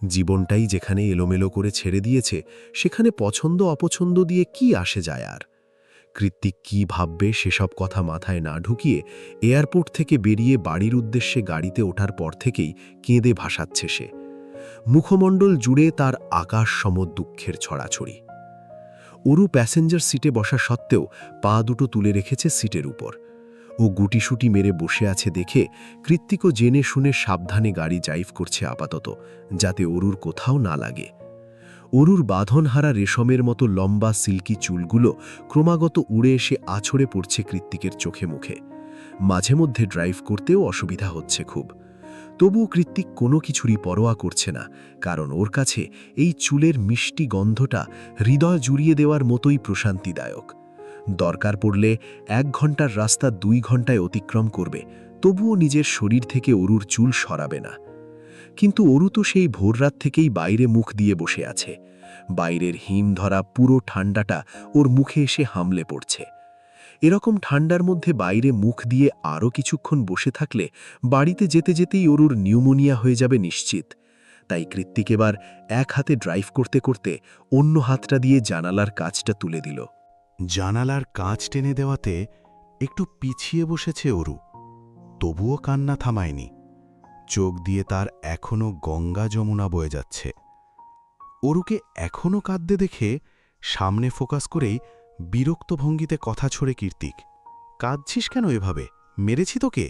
জীবনটাই যেখানে এলোমেলো করে ছেড়ে দিয়েছে, সেখানে পছন্দ অপছন্দ দিয়ে কি আসে যায় আর। কৃত্তিক কি ভাববে সেসব কথা মাথায় না ঢুকিয়ে এয়ারপোর্ট থেকে বেরিয়ে বাড়ির উদ্দেশ্যে গাড়িতে ওঠার পর থেকেই কেঁদে ভাসাচ্ছে সে। মুখমণ্ডল জুড়ে তার আকাশ সম দুঃখের ছড়াছড়ি। অরু প্যাসেঞ্জার সিটে বসা সত্ত্বেও পা দুটো তুলে রেখেছে সিটের উপর। ও গুটিসুটি মেরে বসে আছে দেখে কৃত্তিকও জেনে শুনে সাবধানে গাড়ি ড্রাইভ করছে আপাতত, যাতে অরুর কোথাও না লাগে। অরুর বাঁধনহারা রেশমের মতো লম্বা সিল্কি চুলগুলো ক্রমাগত উড়ে এসে আছড়ে পড়ছে কৃত্তিকের চোখে মুখে। মাঝে মধ্যে ড্রাইভ করতেও অসুবিধা হচ্ছে খুব। তবুও কৃত্তিক কোনো কিছুরই পরোয়া করছে না, কারণ ওর কাছে এই চুলের মিষ্টি গন্ধটা হৃদয় জুড়িয়ে দেওয়ার মতোই প্রশান্তিদায়ক। দরকার পড়লে 1 ঘন্টার রাস্তা 2 ঘন্টায় অতিক্রম করবে, তবুও নিজের শরীর থেকে অরুর চুল সরাবে না। কিন্তু অরু তো সেই ভোররাত থেকেই বাইরে মুখ দিয়ে বসে আছে। বাইরের হিম ধরা পুরো ঠান্ডাটা ওর মুখে এসে হামলে পড়ছে। এরকম ঠান্ডার মধ্যে বাইরে মুখ দিয়ে আরও কিছুক্ষণ বসে থাকলে বাড়িতে যেতে যেতেই অরুর নিউমোনিয়া হয়ে যাবে নিশ্চিত। তাই কৃত্তিক এবার এক হাতে ড্রাইভ করতে করতে অন্য হাতটা দিয়ে জানালার কাঁচটা তুলে দিল। জানালার কাঁচ টেনে দেওয়াতে একটু পিছিয়ে বসেছে অরু, তবুও কান্না থামায়নি। চোখ দিয়ে তার এখনো গঙ্গা যমুনা বয়ে যাচ্ছে। অরুকে এখনো কাঁদতে দেখে সামনে ফোকাস করেই বিরক্ত ভঙ্গিতে কথা ছড়ে কীর্তিক, কাঁদছিস কেন এভাবে, মেরেছি তোকে?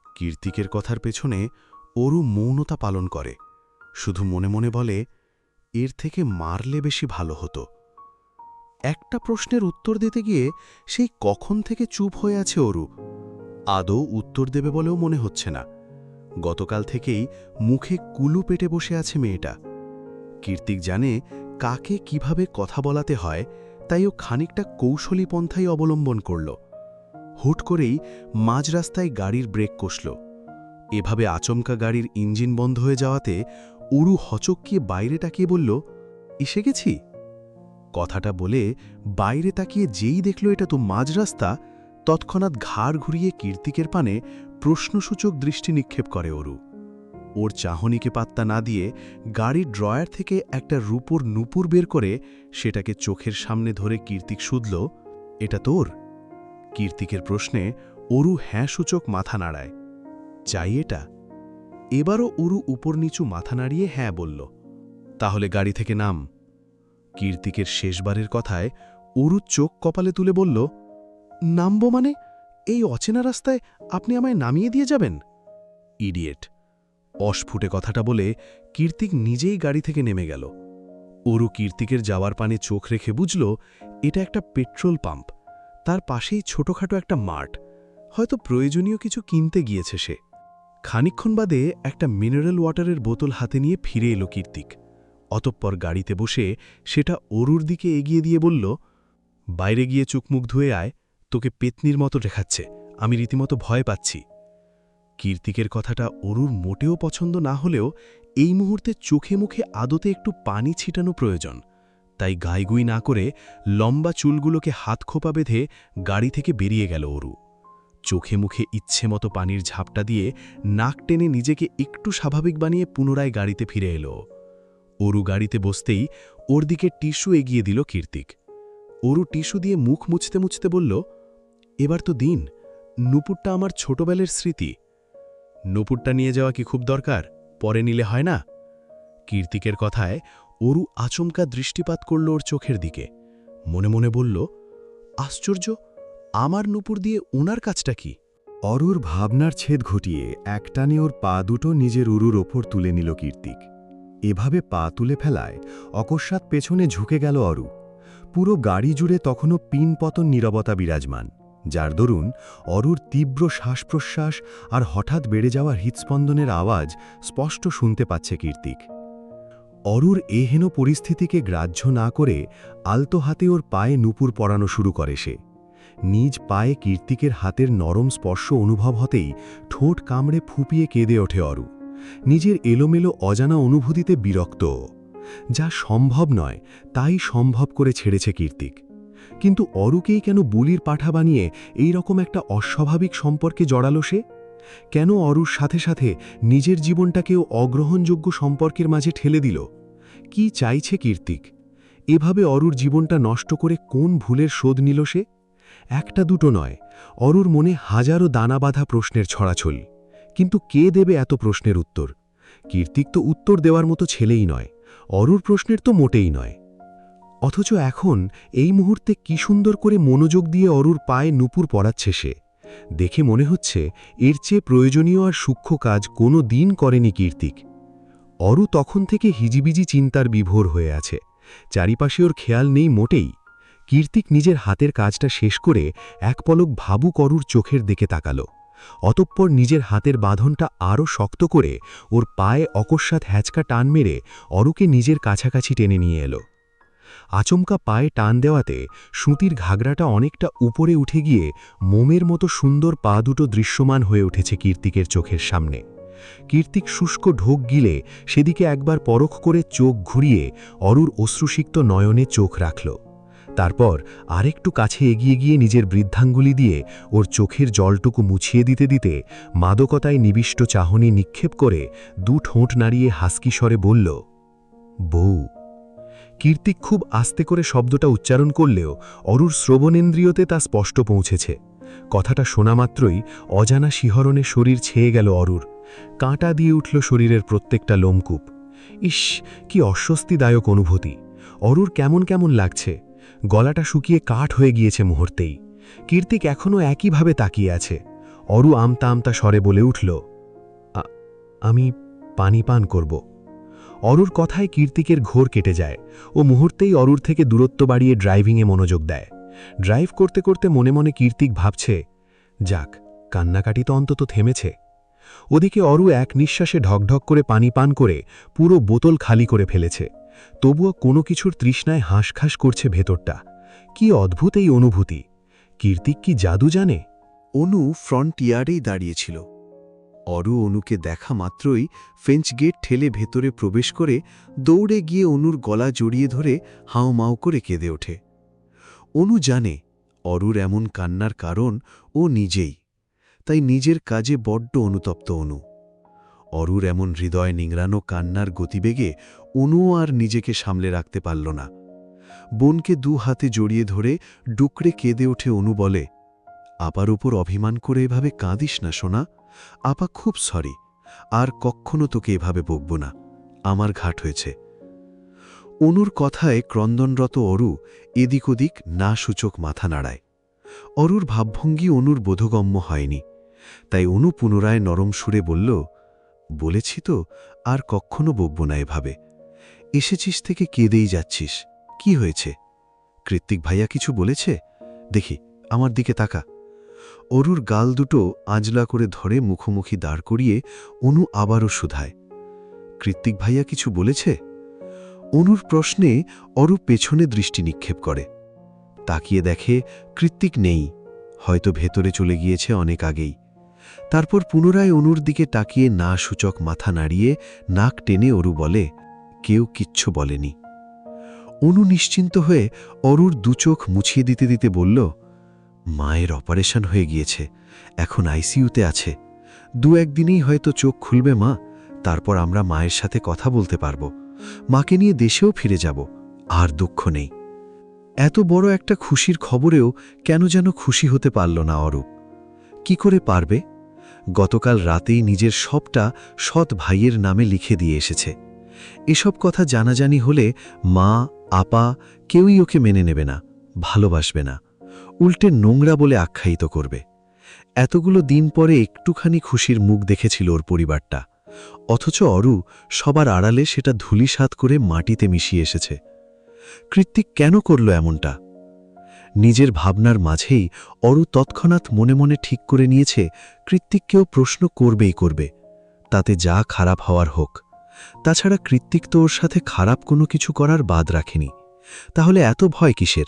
কীর্তিকের কথার পেছনে অরু মৌনতা পালন করে, শুধু মনে মনে বলে, এর থেকে মারলে বেশি ভালো হতো। একটা প্রশ্নের উত্তর দিতে গিয়ে সেই কখন থেকে চুপ হয়ে আছে অরু। আদৌ উত্তর দেবে বলেও মনে হচ্ছে না। গতকাল থেকেই মুখে কুলু পেটে বসে আছে মেয়েটা। কীর্তিক জানে কাকে কিভাবে কথা বলাতে হয়, তাই ও খানিকটা কৌশলী পন্থাই অবলম্বন করল। হুট করেই মাঝ রাস্তায় গাড়ির ব্রেক কষল। এভাবে আচমকা গাড়ির ইঞ্জিন বন্ধ হয়ে যাওয়াতে অরু হচক্কিয়ে বাইরে তাকিয়ে বলল, এসে গেছি। কথাটা বলে বাইরে তাকিয়ে যেই দেখল এটা তো মাঝ রাস্তা, তৎক্ষণাৎ ঘাড় ঘুরিয়ে কীর্তিকের পানে প্রশ্নসূচক দৃষ্টি নিক্ষেপ করে অরু। ওর চাহনিকে পাত্তা না দিয়ে গাড়ির ড্রয়ার থেকে একটা রূপোর নুপুর বের করে সেটাকে চোখের সামনে ধরে কীর্তিক শুধল, এটা তোর? কীর্তিকের প্রশ্নে অরু হ্যাঁ সূচক মাথা নাড়ায়, চাই এটা? এবারও অরু উপর নিচু মাথা নাড়িয়ে হ্যাঁ বলল। তাহলে গাড়ি থেকে নাম। কীর্তিকের শেষবারের কথায় অরু চোখ কপালে তুলে বলল, নামব মানে? এই অচেনা রাস্তায় আপনি আমায় নামিয়ে দিয়ে যাবেন? ইডিয়েট। অস্ফুটে কথাটা বলে কীর্তিক নিজেই গাড়ি থেকে নেমে গেল। অরু কীর্তিকের যাওয়ার পানে চোখ রেখে বুঝল এটা একটা পেট্রোল পাম্প, তার পাশেই ছোটখাটো একটা মাঠ, হয়তো প্রয়োজনীয় কিছু কিনতে গিয়েছে সে। খানিকক্ষণ বাদে একটা মিনারেল ওয়াটারের বোতল হাতে নিয়ে ফিরে এলো কীর্তিক। অতঃপর গাড়িতে বসে সেটা অরুর দিকে এগিয়ে দিয়ে বলল, বাইরে গিয়ে চুকমুখ ধুয়ে আয়, তোকে পেতনির মতো দেখাচ্ছে, আমি রীতিমতো ভয় পাচ্ছি। কীর্তিকের কথাটা অরুর মোটেও পছন্দ না হলেও এই মুহূর্তে চোখে মুখে আদতে একটু পানি ছিটানো প্রয়োজন, তাই গাইগুই না করে লম্বা চুলগুলোকে হাত খোপা বেঁধে গাড়ি থেকে বেরিয়ে গেল অরু। চোখে মুখে ইচ্ছে মতো পানির ঝাপটা দিয়ে নাক টেনে নিজেকে একটু স্বাভাবিক বানিয়ে পুনরায় গাড়িতে ফিরে এলো। অরু গাড়িতে বসতেই ওর দিকে টিস্যু এগিয়ে দিল কীর্তিক। অরু টিস্যু দিয়ে মুখ মুছতে মুছতে বলল, এবার তো দিন, নুপুরটা আমার ছোটবেলার স্মৃতি। নুপুরটা নিয়ে যাওয়া কি খুব দরকার? পরে নিলে হয় না? কীর্তিকের কথায় অরু আচমকা দৃষ্টিপাত করল ওর চোখের দিকে। মনে মনে বলল, আশ্চর্য, আমার নুপুর দিয়ে ওনার কাজটা কি? অরুর ভাবনার ছেদ ঘটিয়ে একটানে ওর পা দুটো নিজের উরুর ওপর তুলে নিল কীর্তিক। এভাবে পা তুলে ফেলায় অকস্মাৎ পেছনে ঝুঁকে গেল অরু। পুরো গাড়ি জুড়ে তখনও পিনপতন নীরবতা বিরাজমান, যার দরুন অরুর তীব্র শ্বাসপ্রশ্বাস আর হঠাৎ বেড়ে যাওয়া হৃৎস্পন্দনের আওয়াজ স্পষ্ট শুনতে পাচ্ছে কীর্তিক। অরুর এহেন পরিস্থিতিকে গ্রাহ্য না করে আলতো হাতে ওর পায়ে নুপুর পরানো শুরু করে সে। নিজ পায়ে কীর্তিকের হাতের নরম স্পর্শ অনুভব হতেই ঠোঁট কামড়ে ফুপিয়ে কেঁদে ওঠে অরু, নিজের এলোমেলো অজানা অনুভূতিতে বিরক্ত। যা সম্ভব নয় তাই সম্ভব করে ছেড়েছে কীর্তিক। কিন্তু অরুকেই কেন বলির পাঠা বানিয়ে এই রকম একটা অস্বাভাবিক সম্পর্কে জড়ালো সে? কেন অরুর সাথে সাথে নিজের জীবনটাকেও অগ্রহণযোগ্য সম্পর্কের মাঝে ঠেলে দিল? কি চাইছে কীর্তিক? এভাবে অরুর জীবনটা নষ্ট করে কোন ভুলের শোধ নিল সে? একটা দুটো নয়, অরুর মনে হাজারো দানাবাঁধা প্রশ্নের ছড়াছল। কিন্তু কে দেবে এত প্রশ্নের উত্তর? কীর্তিক তো উত্তর দেওয়ার মতো ছেলেই নয়, অরুর প্রশ্নের তো মোটেই নয়। অথচ এখন এই মুহূর্তে কি সুন্দর করে মনোযোগ দিয়ে অরুর পায়ে নূপুর পরাচ্ছে সে। দেখে মনে হচ্ছে এর চেয়ে প্রয়োজনীয় আর সূক্ষ্ম কাজ কোনো দিন করেনি কীর্তিক। অরু তখন থেকে হিজিবিজি চিন্তার বিভোর হয়ে আছে, চারিপাশে ওর খেয়াল নেই মোটেই। কীর্তিক নিজের হাতের কাজটা শেষ করে এক পলক ভাবুক অরুর চোখের দিকে তাকালো। অতঃপর নিজের হাতের বাঁধনটা আরও শক্ত করে ওর পায়ে অকস্মাৎ হ্যাচকা টান মেরে অরুকে নিজের কাছাকাছি টেনে নিয়ে এলো। আচমকা পায়ে টান দেওয়াতে সুতির ঘাগরাটা অনেকটা উপরে উঠে গিয়ে মোমের মতো সুন্দর পা দুটো দৃশ্যমান হয়ে উঠেছে কীর্তিকের চোখের সামনে। কীর্তিক শুষ্ক ঢোক গিলে সেদিকে একবার পরখ করে চোখ ঘুরিয়ে অরুর অশ্রুসিক্ত নয়নে চোখ রাখল। তারপর আরেকটু কাছে এগিয়ে গিয়ে নিজের বৃদ্ধাঙ্গুলি দিয়ে ওর চোখের জলটুকু মুছিয়ে দিতে দিতে মাদকতায় নিবিষ্ট চাহনি নিক্ষেপ করে দু ঠোঁট নাড়িয়ে হাসকি স্বরে বলল, বউ। কীর্তিক খুব আস্তে করে শব্দটা উচ্চারণ করলেও অরুর শ্রবণেন্দ্রিয়তে তা স্পষ্ট পৌঁছেছে। কথাটা শোনা মাত্রই অজানা শিহরণে শরীর ছেয়ে গেল অরুর, কাঁটা দিয়ে উঠল শরীরের প্রত্যেকটা লোমকূপ। ইস, কি অস্বস্তিদায়ক অনুভূতি! অরুর কেমন কেমন লাগছে, গলাটা শুকিয়ে কাঠ হয়ে গিয়েছে মুহূর্তেই। কীর্তিক এখনও একইভাবে তাকিয়ে আছে। অরু আমতা আমতা স্বরে বলে উঠল, আমি পানি পান করব। অরুর কথায় কীর্তিকের ঘোর কেটে যায়। ও মুহূর্তেই অরুর থেকে দূরত্ব বাড়িয়ে ড্রাইভিংয়ে মনোযোগ দেয়। ড্রাইভ করতে করতে মনে মনে কীর্তিক ভাবছে, যাক, কান্নাকাটি তো অন্তত থেমেছে। ওদিকে অরু এক নিঃশ্বাসে ঢকঢক করে পানি পান করে পুরো বোতল খালি করে ফেলেছে। তবুও কোনো কিছুর তৃষ্ণায় হাঁসখাস করছে ভেতরটা। কি অদ্ভুত এই অনুভূতি! কীর্তিক কি জাদু জানে? অনু ফ্রন্ট ইয়ার্ডেই দাঁড়িয়েছিল। অরু অনুকে দেখা মাত্রই ফেঞ্চ গেট ঠেলে ভেতরে প্রবেশ করে দৌড়ে গিয়ে অনুর গলা জড়িয়ে ধরে হাউমাউ করে কেঁদে ওঠে। অনু জানে অরুর এমন কান্নার কারণ ও নিজেই, তাই নিজের কাজে বড্ড অনুতপ্ত অনু। অরুর এমন হৃদয় নিংড়ানো কান্নার গতিবেগে অনুও আর নিজেকে সামলে রাখতে পারল না। বোনকে দু হাতে জড়িয়ে ধরে ডুকরে কেঁদে ওঠে অনু, বলে, আপার ওপর অভিমান করে এভাবে কাঁদিস না সোনা, আপা খুব সরি, আর কখনো তোকে এভাবে বকব না, আমার ঘাট হয়েছে। অনুর কথায় ক্রন্দনরত অরু এদিক ওদিক না সূচক মাথা নাড়ায়। অরুর ভাবভঙ্গি অনুর বোধগম্য হয়নি, তাই অনু পুনরায় নরম সুরে বলল, বলেছি তো আর কখনো বকব না এভাবে। এসেছিস থেকে কেঁদেই যাচ্ছিস, কি হয়েছে? কৃত্তিক ভাইয়া কিছু বলেছে? দেখি, আমার দিকে তাকা। অরুর গাল দুটো আঁজলা করে ধরে মুখোমুখি দাঁড় করিয়ে অনু আবারও শুধায়, কৃত্তিক ভাইয়া কিছু বলেছে? অনুর প্রশ্নে অরু পেছনে দৃষ্টি নিক্ষেপ করে। তাকিয়ে দেখে কৃত্তিক নেই, হয়তো ভেতরে চলে গিয়েছে অনেক আগেই। তারপর পুনরায় অনুর দিকে তাকিয়ে না সূচক মাথা নাড়িয়ে নাক টেনে অরু বলে, কেউ কিচ্ছু বলেনি। অনু নিশ্চিন্ত হয়ে অরুর দুচোখ মুছিয়ে দিতে দিতে বলল, মায়ের অপারেশন হয়ে গিয়েছে, এখন আইসিইউতে আছে, 2-1 দিনেই হয়তো চোখ খুলবে মা, তারপর আমরা মায়ের সাথে কথা বলতে পারব, মাকে নিয়ে দেশেও ফিরে যাব, আর দুঃখ নেই। এত বড় একটা খুশির খবরেও কেন যেন খুশি হতে পারল না অরূপ। কি করে পারবে? গতকাল রাতেই নিজের সবটা সৎ ভাইয়ের নামে লিখে দিয়ে এসেছে। এসব কথা জানাজানি হলে মা, আপা কেউই ওকে মেনে নেবে না, ভালোবাসবে না, উল্টে নোংরা বলে আখ্যায়িত করবে। এতগুলো দিন পরে একটুখানি খুশির মুখ দেখেছিল ওর পরিবারটা, অথচ অরু সবার আড়ালে সেটা ধূলিসাৎ করে মাটিতে মিশিয়ে এসেছে। কৃত্তিক কেন করল এমনটা? নিজের ভাবনার মাঝেই অরু তৎক্ষণাৎ মনে মনে ঠিক করে নিয়েছে কৃত্তিককেও প্রশ্ন করবেই করবে, তাতে যা খারাপ হওয়ার হোক। তাছাড়া কৃত্তিক তো ওর সাথে খারাপ কোনো কিছু করার বাদ রাখেনি, তাহলে এত ভয় কিসের?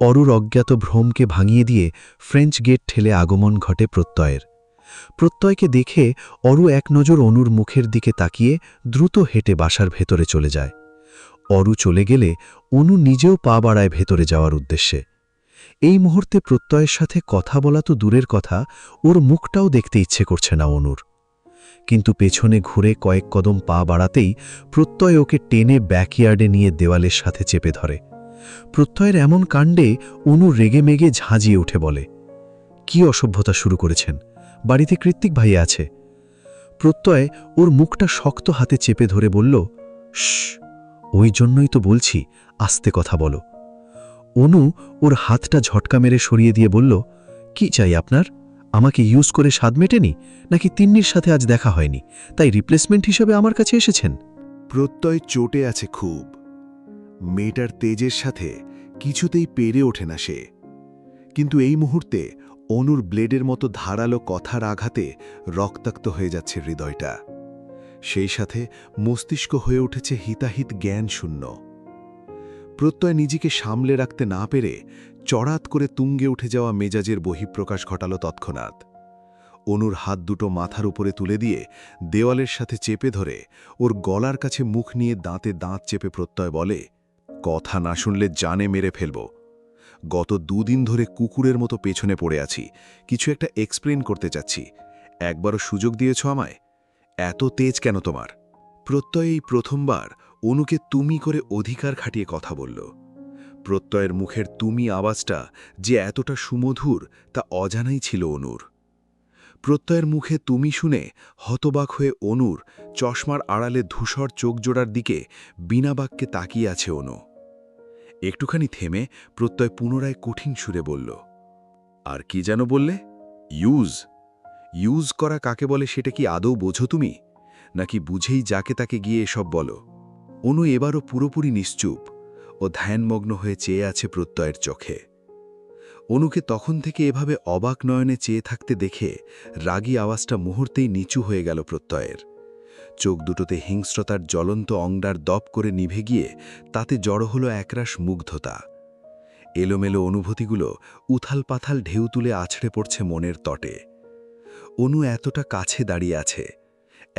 অরুর অজ্ঞাত ভ্রমকে ভাঙিয়ে দিয়ে ফ্রেঞ্চ গেট ঠেলে আগমন ঘটে প্রত্যয়ের। প্রত্যয়কে দেখে অরু এক নজর অনুর মুখের দিকে তাকিয়ে দ্রুত হেঁটে বাসার ভেতরে চলে যায়। অরু চলে গেলে অনু নিজেও পা বাড়ায় ভেতরে যাওয়ার উদ্দেশ্যে। এই মুহূর্তে প্রত্যয়ের সাথে কথা বলা তো দূরের কথা, ওর মুখটাও দেখতে ইচ্ছে করছে না অনুর। কিন্তু পেছনে ঘুরে কয়েক কদম পা বাড়াতেই প্রত্যয় ওকে টেনে ব্যাকইয়ার্ডে নিয়ে দেওয়ালের সাথে চেপে ধরে। প্রত্যয়ের এমন কাণ্ডে অনু রেগে মেগে ঝাঁঝিয়ে উঠে বলে, কি অসভ্যতা শুরু করেছেন? বাড়িতে কৃত্তিক ভাই আছে। প্রত্যয় ওর মুখটা শক্ত হাতে চেপে ধরে বলল, শশ, ওই জন্যই তো বলছি আস্তে কথা বলো। অনু ওর হাতটা ঝটকা মেরে সরিয়ে দিয়ে বলল, কি চাই আপনার? আমাকে ইউজ করে স্বাদ মেটেনি, নাকি তিন্নির সাথে আজ দেখা হয়নি তাই রিপ্লেসমেন্ট হিসেবে আমার কাছে এসেছেন? প্রত্যয় চটে আছে খুব। মেয়েটার তেজের সাথে কিছুতেই পেরে ওঠে না সে। কিন্তু এই মুহূর্তে অনুর ব্লেডের মতো ধারালো কথার আঘাতে রক্তাক্ত হয়ে যাচ্ছে হৃদয়টা। সেই সাথে মস্তিষ্ক হয়ে উঠেছে হিতাহিত জ্ঞান শূন্য। প্রত্যয় নিজেকে সামলে রাখতে না পেরে চড়াত করে তুঙ্গে উঠে যাওয়া মেজাজের বহিঃপ্রকাশ ঘটাল তৎক্ষণাৎ। অনুর হাত দুটো মাথার উপরে তুলে দিয়ে দেওয়ালের সাথে চেপে ধরে ওর গলার কাছে মুখ নিয়ে দাঁতে দাঁত চেপে প্রত্যয় বলে, কথা না শুনলে জানে মেরে ফেলব। গত 2 দিন ধরে কুকুরের মতো পেছনে পড়ে আছি, কিছু একটা এক্সপ্লেন করতে চাচ্ছি, একবারও সুযোগ দিয়েছ আমায়? এত তেজ কেন তোমার? প্রত্যয় এই প্রথমবার অনুকে তুমি করে অধিকার খাটিয়ে কথা বলল। প্রত্যয়ের মুখের তুমি আওয়াজটা যে এতটা সুমধুর তা অজানাই ছিল অনুর। প্রত্যয়ের মুখে তুমি শুনে হতবাক হয়ে অনুর চশমার আড়ালে ধূসর চোখ জোড়ার দিকে বিনা বাক্যে তাকিয়ে আছে অনু। একটুখানি থেমে প্রত্যয় পুনরায় কঠিন সুরে বলল, আর কি যেন বললে? ইউজ করা কাকে বলে সেটা কি আদৌ বোঝো তুমি, নাকি বুঝেই যাকে তাকে গিয়ে এসব বলো? অনু এবারও পুরোপুরি নিশ্চুপ ও ধ্যানমগ্ন হয়ে চেয়ে আছে প্রত্যয়ের চোখে। অনুকে তখন থেকে এভাবে অবাক নয়নে চেয়ে থাকতে দেখে রাগী আওয়াজটা মুহূর্তেই নিচু হয়ে গেল প্রত্যয়ের। চোখ দুটোতে হিংস্রতার জ্বলন্ত অঙ্গার দপ করে নিভে গিয়ে তাতে জড়ো হলো একরাশ মুগ্ধতা। এলোমেলো অনুভূতিগুলো উথাল পাথাল ঢেউ তুলে আছড়ে পড়ছে মনের তটে। অনু এতটা কাছে দাঁড়িয়ে আছে,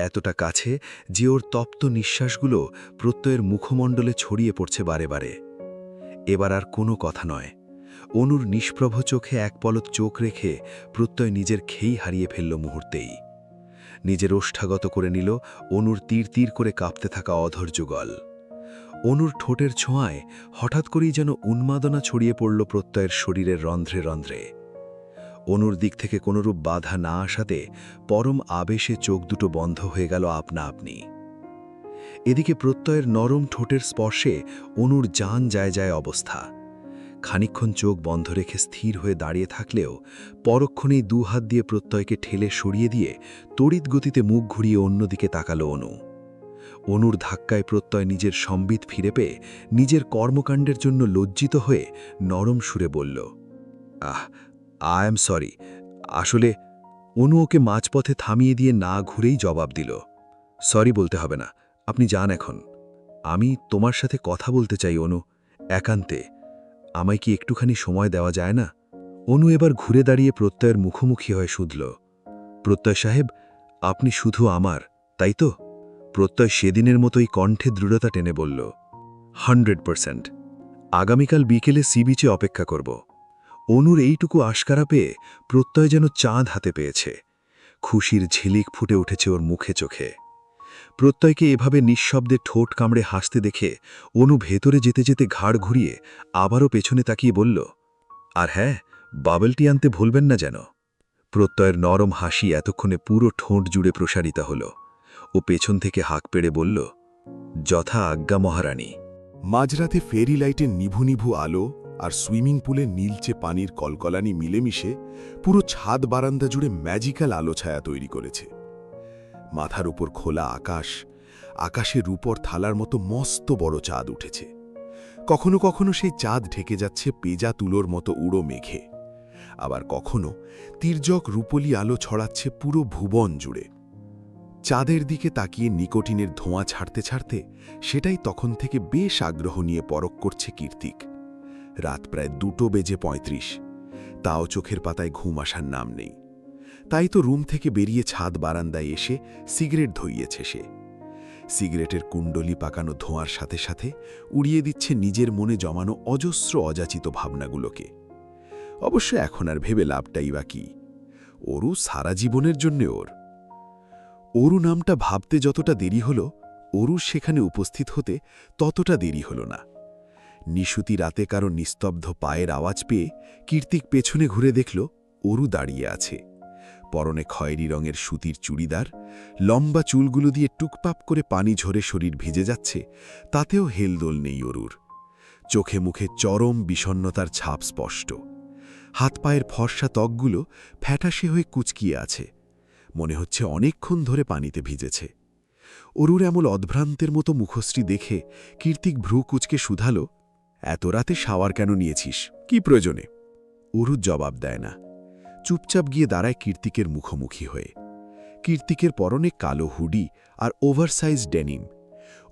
এতটা কাছে যে ওর তপ্ত নিঃশ্বাসগুলো প্রত্যয়ের মুখমণ্ডলে ছড়িয়ে পড়ছে বারে বারে। এবার আর কোনো কথা নয়। অনুর নিষ্প্রভ চোখে এক পলক চোখ রেখে প্রত্যয় নিজের খেই হারিয়ে ফেলল মুহূর্তেই। নিজের ওষ্ঠাগত করে নিল অনুর তীর তীর করে কাঁপতে থাকা অধৈর্য গল। অনুর ঠোঁটের ছোঁয়ায় হঠাৎ করেই যেন উন্মাদনা ছড়িয়ে পড়ল প্রত্যয়ের শরীরের রন্ধ্রে রন্ধ্রে। অনুর দিক থেকে কোনরূপ বাধা না আসাতে পরম আবেশে চোখ দুটো বন্ধ হয়ে গেল আপনা আপনি। এদিকে প্রত্যয়ের নরম ঠোঁটের স্পর্শে অনুর জান যায় যায় অবস্থা। খানিকক্ষণ চোখ বন্ধ রেখে স্থির হয়ে দাঁড়িয়ে থাকলেও পরক্ষণেই 2 হাত দিয়ে প্রত্যয়কে ঠেলে সরিয়ে দিয়ে তড়িৎ গতিতে মুখ ঘুরিয়ে অন্যদিকে তাকালো অনু। অনুর ধাক্কায় প্রত্যয় নিজের সম্বিত ফিরে পেয়ে নিজের কর্মকাণ্ডের জন্য লজ্জিত হয়ে নরম সুরে বলল, আই এম সরি। আসলে অনু ওকে মাঝপথে থামিয়ে দিয়ে না ঘুরেই জবাব দিল, সরি বলতে হবে না, আপনি যান এখন। আমি তোমার সাথে কথা বলতে চাই অনু, একান্তে। আমায় কি একটুখানি সময় দেওয়া যায় না? অনু এবার ঘুরে দাঁড়িয়ে প্রত্যয়ের মুখোমুখি হয়ে শুধল, প্রত্যয় সাহেব, আপনি শুধু আমার, তাই তো? প্রত্যয় সেদিনের মতোই কণ্ঠে দৃঢ়তা টেনে বলল, 100%। আগামীকাল বিকেলে সি বিচে অপেক্ষা করব। অনুর এইটুকু আশকারা পেয়ে প্রত্যয় যেন চাঁদ হাতে পেয়েছে। খুশির ঝিলিক ফুটে উঠেছে ওর মুখে চোখে। প্রত্যয়কে এভাবে নিঃশব্দে ঠোঁট কামড়ে হাসতে দেখে অনু ভেতরে যেতে যেতে ঘাড় ঘুরিয়ে আবারও পেছনে তাকিয়ে বলল, আর হ্যাঁ, বাবলটি আনতে ভুলবেন না যেন। প্রত্যয়ের নরম হাসি এতক্ষণে পুরো ঠোঁট জুড়ে প্রসারিত হল। ও পেছন থেকে হাঁক পেড়ে বলল, যথা আজ্ঞা মহারানী। মাঝরাতে ফেরি লাইটের নিভু নিভু আলো আর সুইমিং পুলে নীলচে পানির কলকলানি মিলেমিশে পুরো ছাদ বারান্দা জুড়ে ম্যাজিক্যাল আলো ছায়া তৈরি করেছে। মাথার উপর খোলা আকাশ, আকাশে রূপর থালার মতো মস্ত বড় চাঁদ উঠেছে। কখনো কখনো সেই চাঁদ ঢেকে যাচ্ছে পেজা তুলোর মতো উড়ো মেঘে, আবার কখনো তির্যক রূপলি আলো ছড়াচ্ছে পুরো ভুবন জুড়ে। চাঁদের দিকে তাকিয়ে নিকোটিনের ধোঁয়া ছাড়তে ছাড়তে সেটাই তখন থেকে বেশ আগ্রহ নিয়ে পরখ করছে কীর্তিক। রাত প্রায় 2:35, তাও চোখের পাতায় ঘুম আসার নাম নেই। তাই তো রুম থেকে বেরিয়ে ছাদ বারান্দায় এসে সিগারেট ধইয়েছে সে। সিগারেটের কুণ্ডলি পাকানো ধোঁয়ার সাথে সাথে উড়িয়ে দিচ্ছে নিজের মনে জমানো অজস্র অযাচিত ভাবনাগুলোকে। অবশ্য এখন আর ভেবে লাভটাই বা কি? অরু সারা জীবনের জন্যে ওর। অরু নামটা ভাবতে যতটা দেরি হলো, অরু সেখানে উপস্থিত হতে ততটা দেরি হলো না। নিশুতি রাতে কারো নিস্তব্ধ পায়ের আওয়াজ পেয়ে কীর্তিক পেছনে ঘুরে দেখল অরু দাঁড়িয়ে আছে। পরনে খয়েরি রঙের সুতির চুড়িদার, লম্বা চুলগুলো দিয়ে টুকপাপ করে পানি ঝরে শরীর ভিজে যাচ্ছে, তাতেও হেলদোল নেই অরুর। চোখে মুখে চরম বিষণ্ণতার ছাপ স্পষ্ট। হাত পায়ের ফর্সা ত্বকগুলো ফ্যাটাসে হয়ে কুচকিয়ে আছে, মনে হচ্ছে অনেকক্ষণ ধরে পানিতে ভিজেছে। অরুর এমন অদ্ভ্রান্তের মতো মুখশ্রী দেখে কীর্তিক ভ্রু কুচকে শুধাল, এত রাতে শাওয়ার কেন নিয়েছিস, কি প্রয়োজনে? অরু জবাব দেয় না, চুপচাপ গিয়ে দাঁড়ায় কীর্তিকের মুখোমুখি হয়ে। কীর্তিকের পরনে কালো হুডি আর ওভারসাইজ ডেনিম।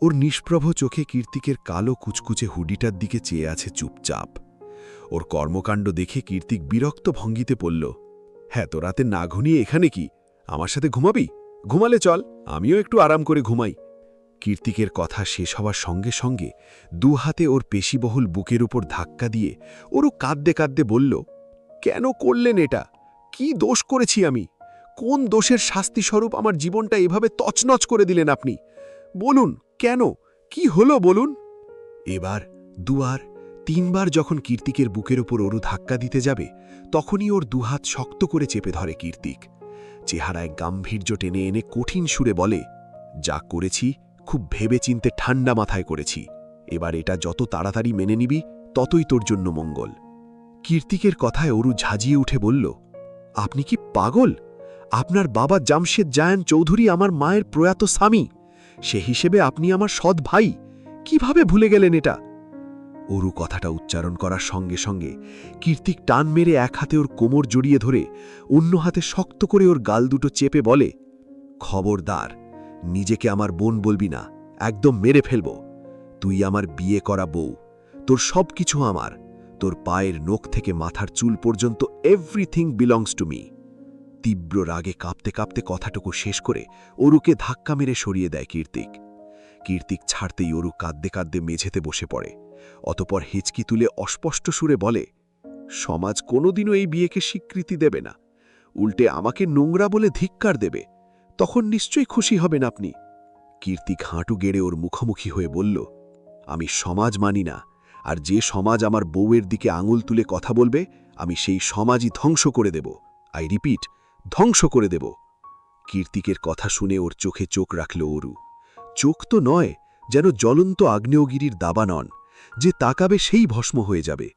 ওর নিষ্প্রভ চোখে কীর্তিকের কালো কুচকুচে হুডিটার দিকে চেয়ে আছে চুপচাপ। ওর কর্মকাণ্ড দেখে কীর্তিক বিরক্ত ভঙ্গিতে পড়ল, হ্যাঁ, তো রাতে না ঘুমিয়ে এখানে কি? আমার সাথে ঘুমাবি? ঘুমালে চল, আমিও একটু আরাম করে ঘুমাই। কীর্তিকের কথা শেষ হওয়ার সঙ্গে সঙ্গে দু হাতে ওর পেশিবহুল বুকের উপর ধাক্কা দিয়ে ওরও কাঁদতে কাঁদতে বলল, কেন করলেন এটা? কি দোষ করেছি আমি? কোন দোষের শাস্তিস্বরূপ আমার জীবনটা এভাবে তছনছ করে দিলেন আপনি? বলুন, কেন? কি হলো বলুন? এবার দুবার তিনবার যখন কীর্তিকের বুকের উপর অরু ধাক্কা দিতে যাবে, তখনই ওর দুহাত শক্ত করে চেপে ধরে কীর্তিক। চেহারায় গাম্ভীর্য টেনে এনে কঠিন সুরে বলে, যা করেছি খুব ভেবেচিন্তে ঠান্ডা মাথায় করেছি। এবার এটা যত তাড়াতাড়ি মেনে নিবি ততই তোর জন্য মঙ্গল। কীর্তিকের কথায় অরু ঝাঁজিয়ে উঠে বলল, আপনি কি পাগল? আপনার বাবা জামশেদ জায়ান চৌধুরী আমার মায়ের প্রয়াত স্বামী। সে হিসেবে আপনি আমার সৎ ভাই। কিভাবে ভুলে গেলেন এটা? অরু কথাটা উচ্চারণ করার সঙ্গে সঙ্গে কীর্তিক টান মেরে এক হাতে ওর কোমর জড়িয়ে ধরে অন্য হাতে শক্ত করে ওর গাল দুটো চেপে বলে, খবরদার, নিজেকে আমার বোন বলবি না, একদম মেরে ফেলব। তুই আমার বিয়ে করা বউ, তোর সব কিছু আমার। তোর পায়ের নখ থেকে মাথার চুল পর্যন্ত এভরিথিং বিলংস টু মি। তীব্র রাগে কাঁপতে কাঁপতে কথাটুকু শেষ করে অরুকে ধাক্কা মেরে সরিয়ে দেয় কীর্তিক। কীর্তিক ছাড়তেই অরু কাঁদতে কাঁদতে মেঝেতে বসে পড়ে। অতপর হিচকি তুলে অস্পষ্ট সুরে বলে, সমাজ কোনোদিনও এই বিয়েকে স্বীকৃতি দেবে না, উল্টে আমাকে নোংরা বলে ধিক্কার দেবে। তখন নিশ্চয়ই খুশি হবেন আপনি। কীর্তিক হাঁটু গেড়ে ওর মুখোমুখি হয়ে বলল, আমি সমাজ মানি না, আর যে সমাজ আমার বউয়ের দিকে আঙুল তুলে কথা বলবে, আমি সেই সমাজই ধ্বংস করে দেব। আই রিপিট, ধ্বংস করে দেব। কীর্তিকের কথা শুনে ওর চোখে চোখ রাখল অরু। চোখ তো নয়, যেন জ্বলন্ত আগ্নেয়গিরির দাবানন, যে তাকাবে সেই ভস্ম হয়ে যাবে।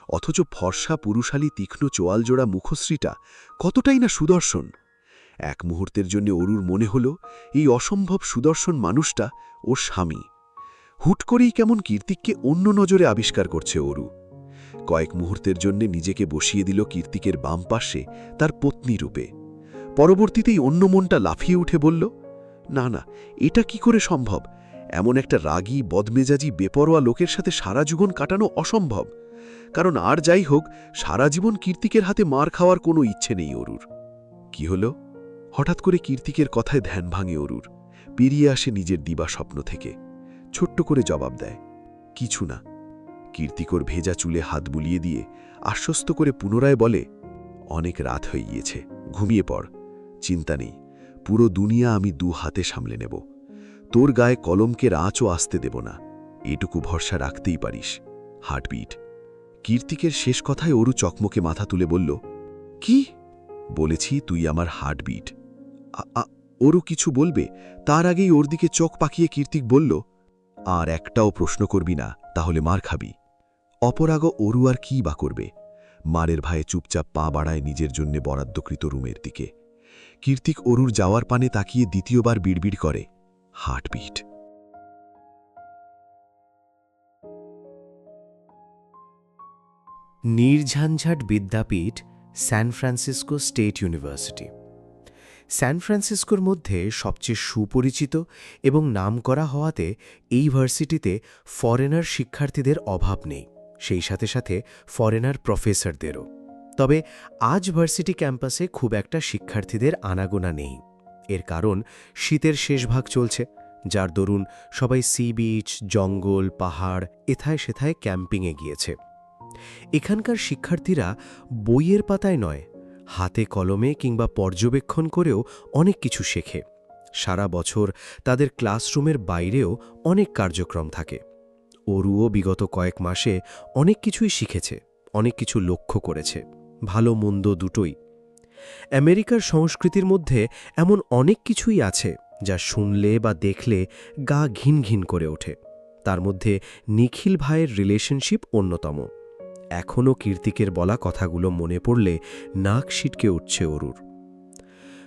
অথচ ফর্সা পুরুষালী তীক্ষ্ণ চোয়ালজোড়া মুখশ্রীটা কতটাই না সুদর্শন। এক মুহূর্তের জন্য অরুর মনে হল এই অসম্ভব সুদর্শন মানুষটা ওর স্বামী। হুট করেই কেমন কীর্তিককে অন্য নজরে আবিষ্কার করছে অরু। কয়েক মুহূর্তের জন্য নিজেকে বসিয়ে দিল কীর্তিকের বাম পাশে তার পত্নী রূপে। পরবর্তীতেই অন্য মনটা লাফিয়ে উঠে বলল, না না, এটা কি করে সম্ভব? এমন একটা রাগী, বদমেজাজি, বেপরোয়া লোকের সাথে সারা জীবন কাটানো অসম্ভব। কারণ আর যাই হোক, সারা জীবন কীর্তিকের হাতে মার খাওয়ার কোনো ইচ্ছে নেই অরুর। কি হল? হঠাৎ করে কীর্তিকের কথায় ধ্যান ভাঙে অরুর। পেরিয়ে আসে নিজের দিবা স্বপ্ন থেকে। ছোট্ট করে জবাব দেয়, কিছু না। কীর্তিকর ভেজা চুলে হাত বুলিয়ে দিয়ে আশ্বস্ত করে পুনরায় বলে, অনেক রাত হয়ে গিয়েছে, ঘুমিয়ে পড়। চিন্তা নেই, পুরো দুনিয়া আমি দু হাতে সামলে নেব। তোর গায়ে কলমকের আঁচও আসতে দেব না, এটুকু ভরসা রাখতেই পারিস। হার্টবিট। কীর্তিকের শেষ কথায় অরু চকমকে মাথা তুলে বলল, কি? বলেছি তুই আমার হার্টবিট। অরু কিছু বলবে, তার আগেই ওর দিকে চোখ পাকিয়ে কীর্তিক বলল, আর একটাও প্রশ্ন করবি না, তাহলে মার খাবি। অপরাগ অরু আর কি বা করবে? মারের ভয়ে চুপচাপ পা বাড়ায় নিজের জন্যে বরাদ্দকৃত রুমের দিকে। কীর্তিক অরুর যাওয়ার পানে তাকিয়ে দ্বিতীয়বার বিড়বিড় করে, হার্টবিট। নির্ঝঞ্ঝাট বিদ্যাপীঠ, স্যান ফ্রান্সিসকো স্টেট ইউনিভার্সিটি। স্যান ফ্রান্সিসকোর মধ্যে সবচেয়ে সুপরিচিত এবং নামকরা হওয়াতে এই ভার্সিটিতে ফরেনার শিক্ষার্থীদের অভাব নেই, সেই সাথে সাথে ফরেনার প্রফেসরদেরও। তবে আজ ভার্সিটি ক্যাম্পাসে খুব একটা শিক্ষার্থীদের আনাগোনা নেই। এর কারণ শীতের শেষ ভাগ চলছে, যার দরুন সবাই সি বিচ, জঙ্গল, পাহাড় এথায় সেথায় ক্যাম্পিংয়ে গিয়েছে। এখানকার শিক্ষার্থীরা বইয়ের পাতায় নয়, হাতে কলমে কিংবা পর্যবেক্ষণ করেও অনেক কিছু শেখে। সারা বছর তাদের ক্লাসরুমের বাইরেও অনেক কার্যক্রম থাকে। অরুও বিগত কয়েক মাসে অনেক কিছুই শিখেছে, অনেক কিছু লক্ষ্য করেছে, ভালো মন্দ দুটোই। আমেরিকার সংস্কৃতির মধ্যে এমন অনেক কিছুই আছে যা শুনলে বা দেখলে গা ঘিন ঘিন করে ওঠে। তার মধ্যে নিখিল ভাইয়ের রিলেশনশিপ অন্যতম। এখনও কীর্তিকের বলা কথাগুলো মনে পড়লে নাক সিটকে উঠছে অরুর।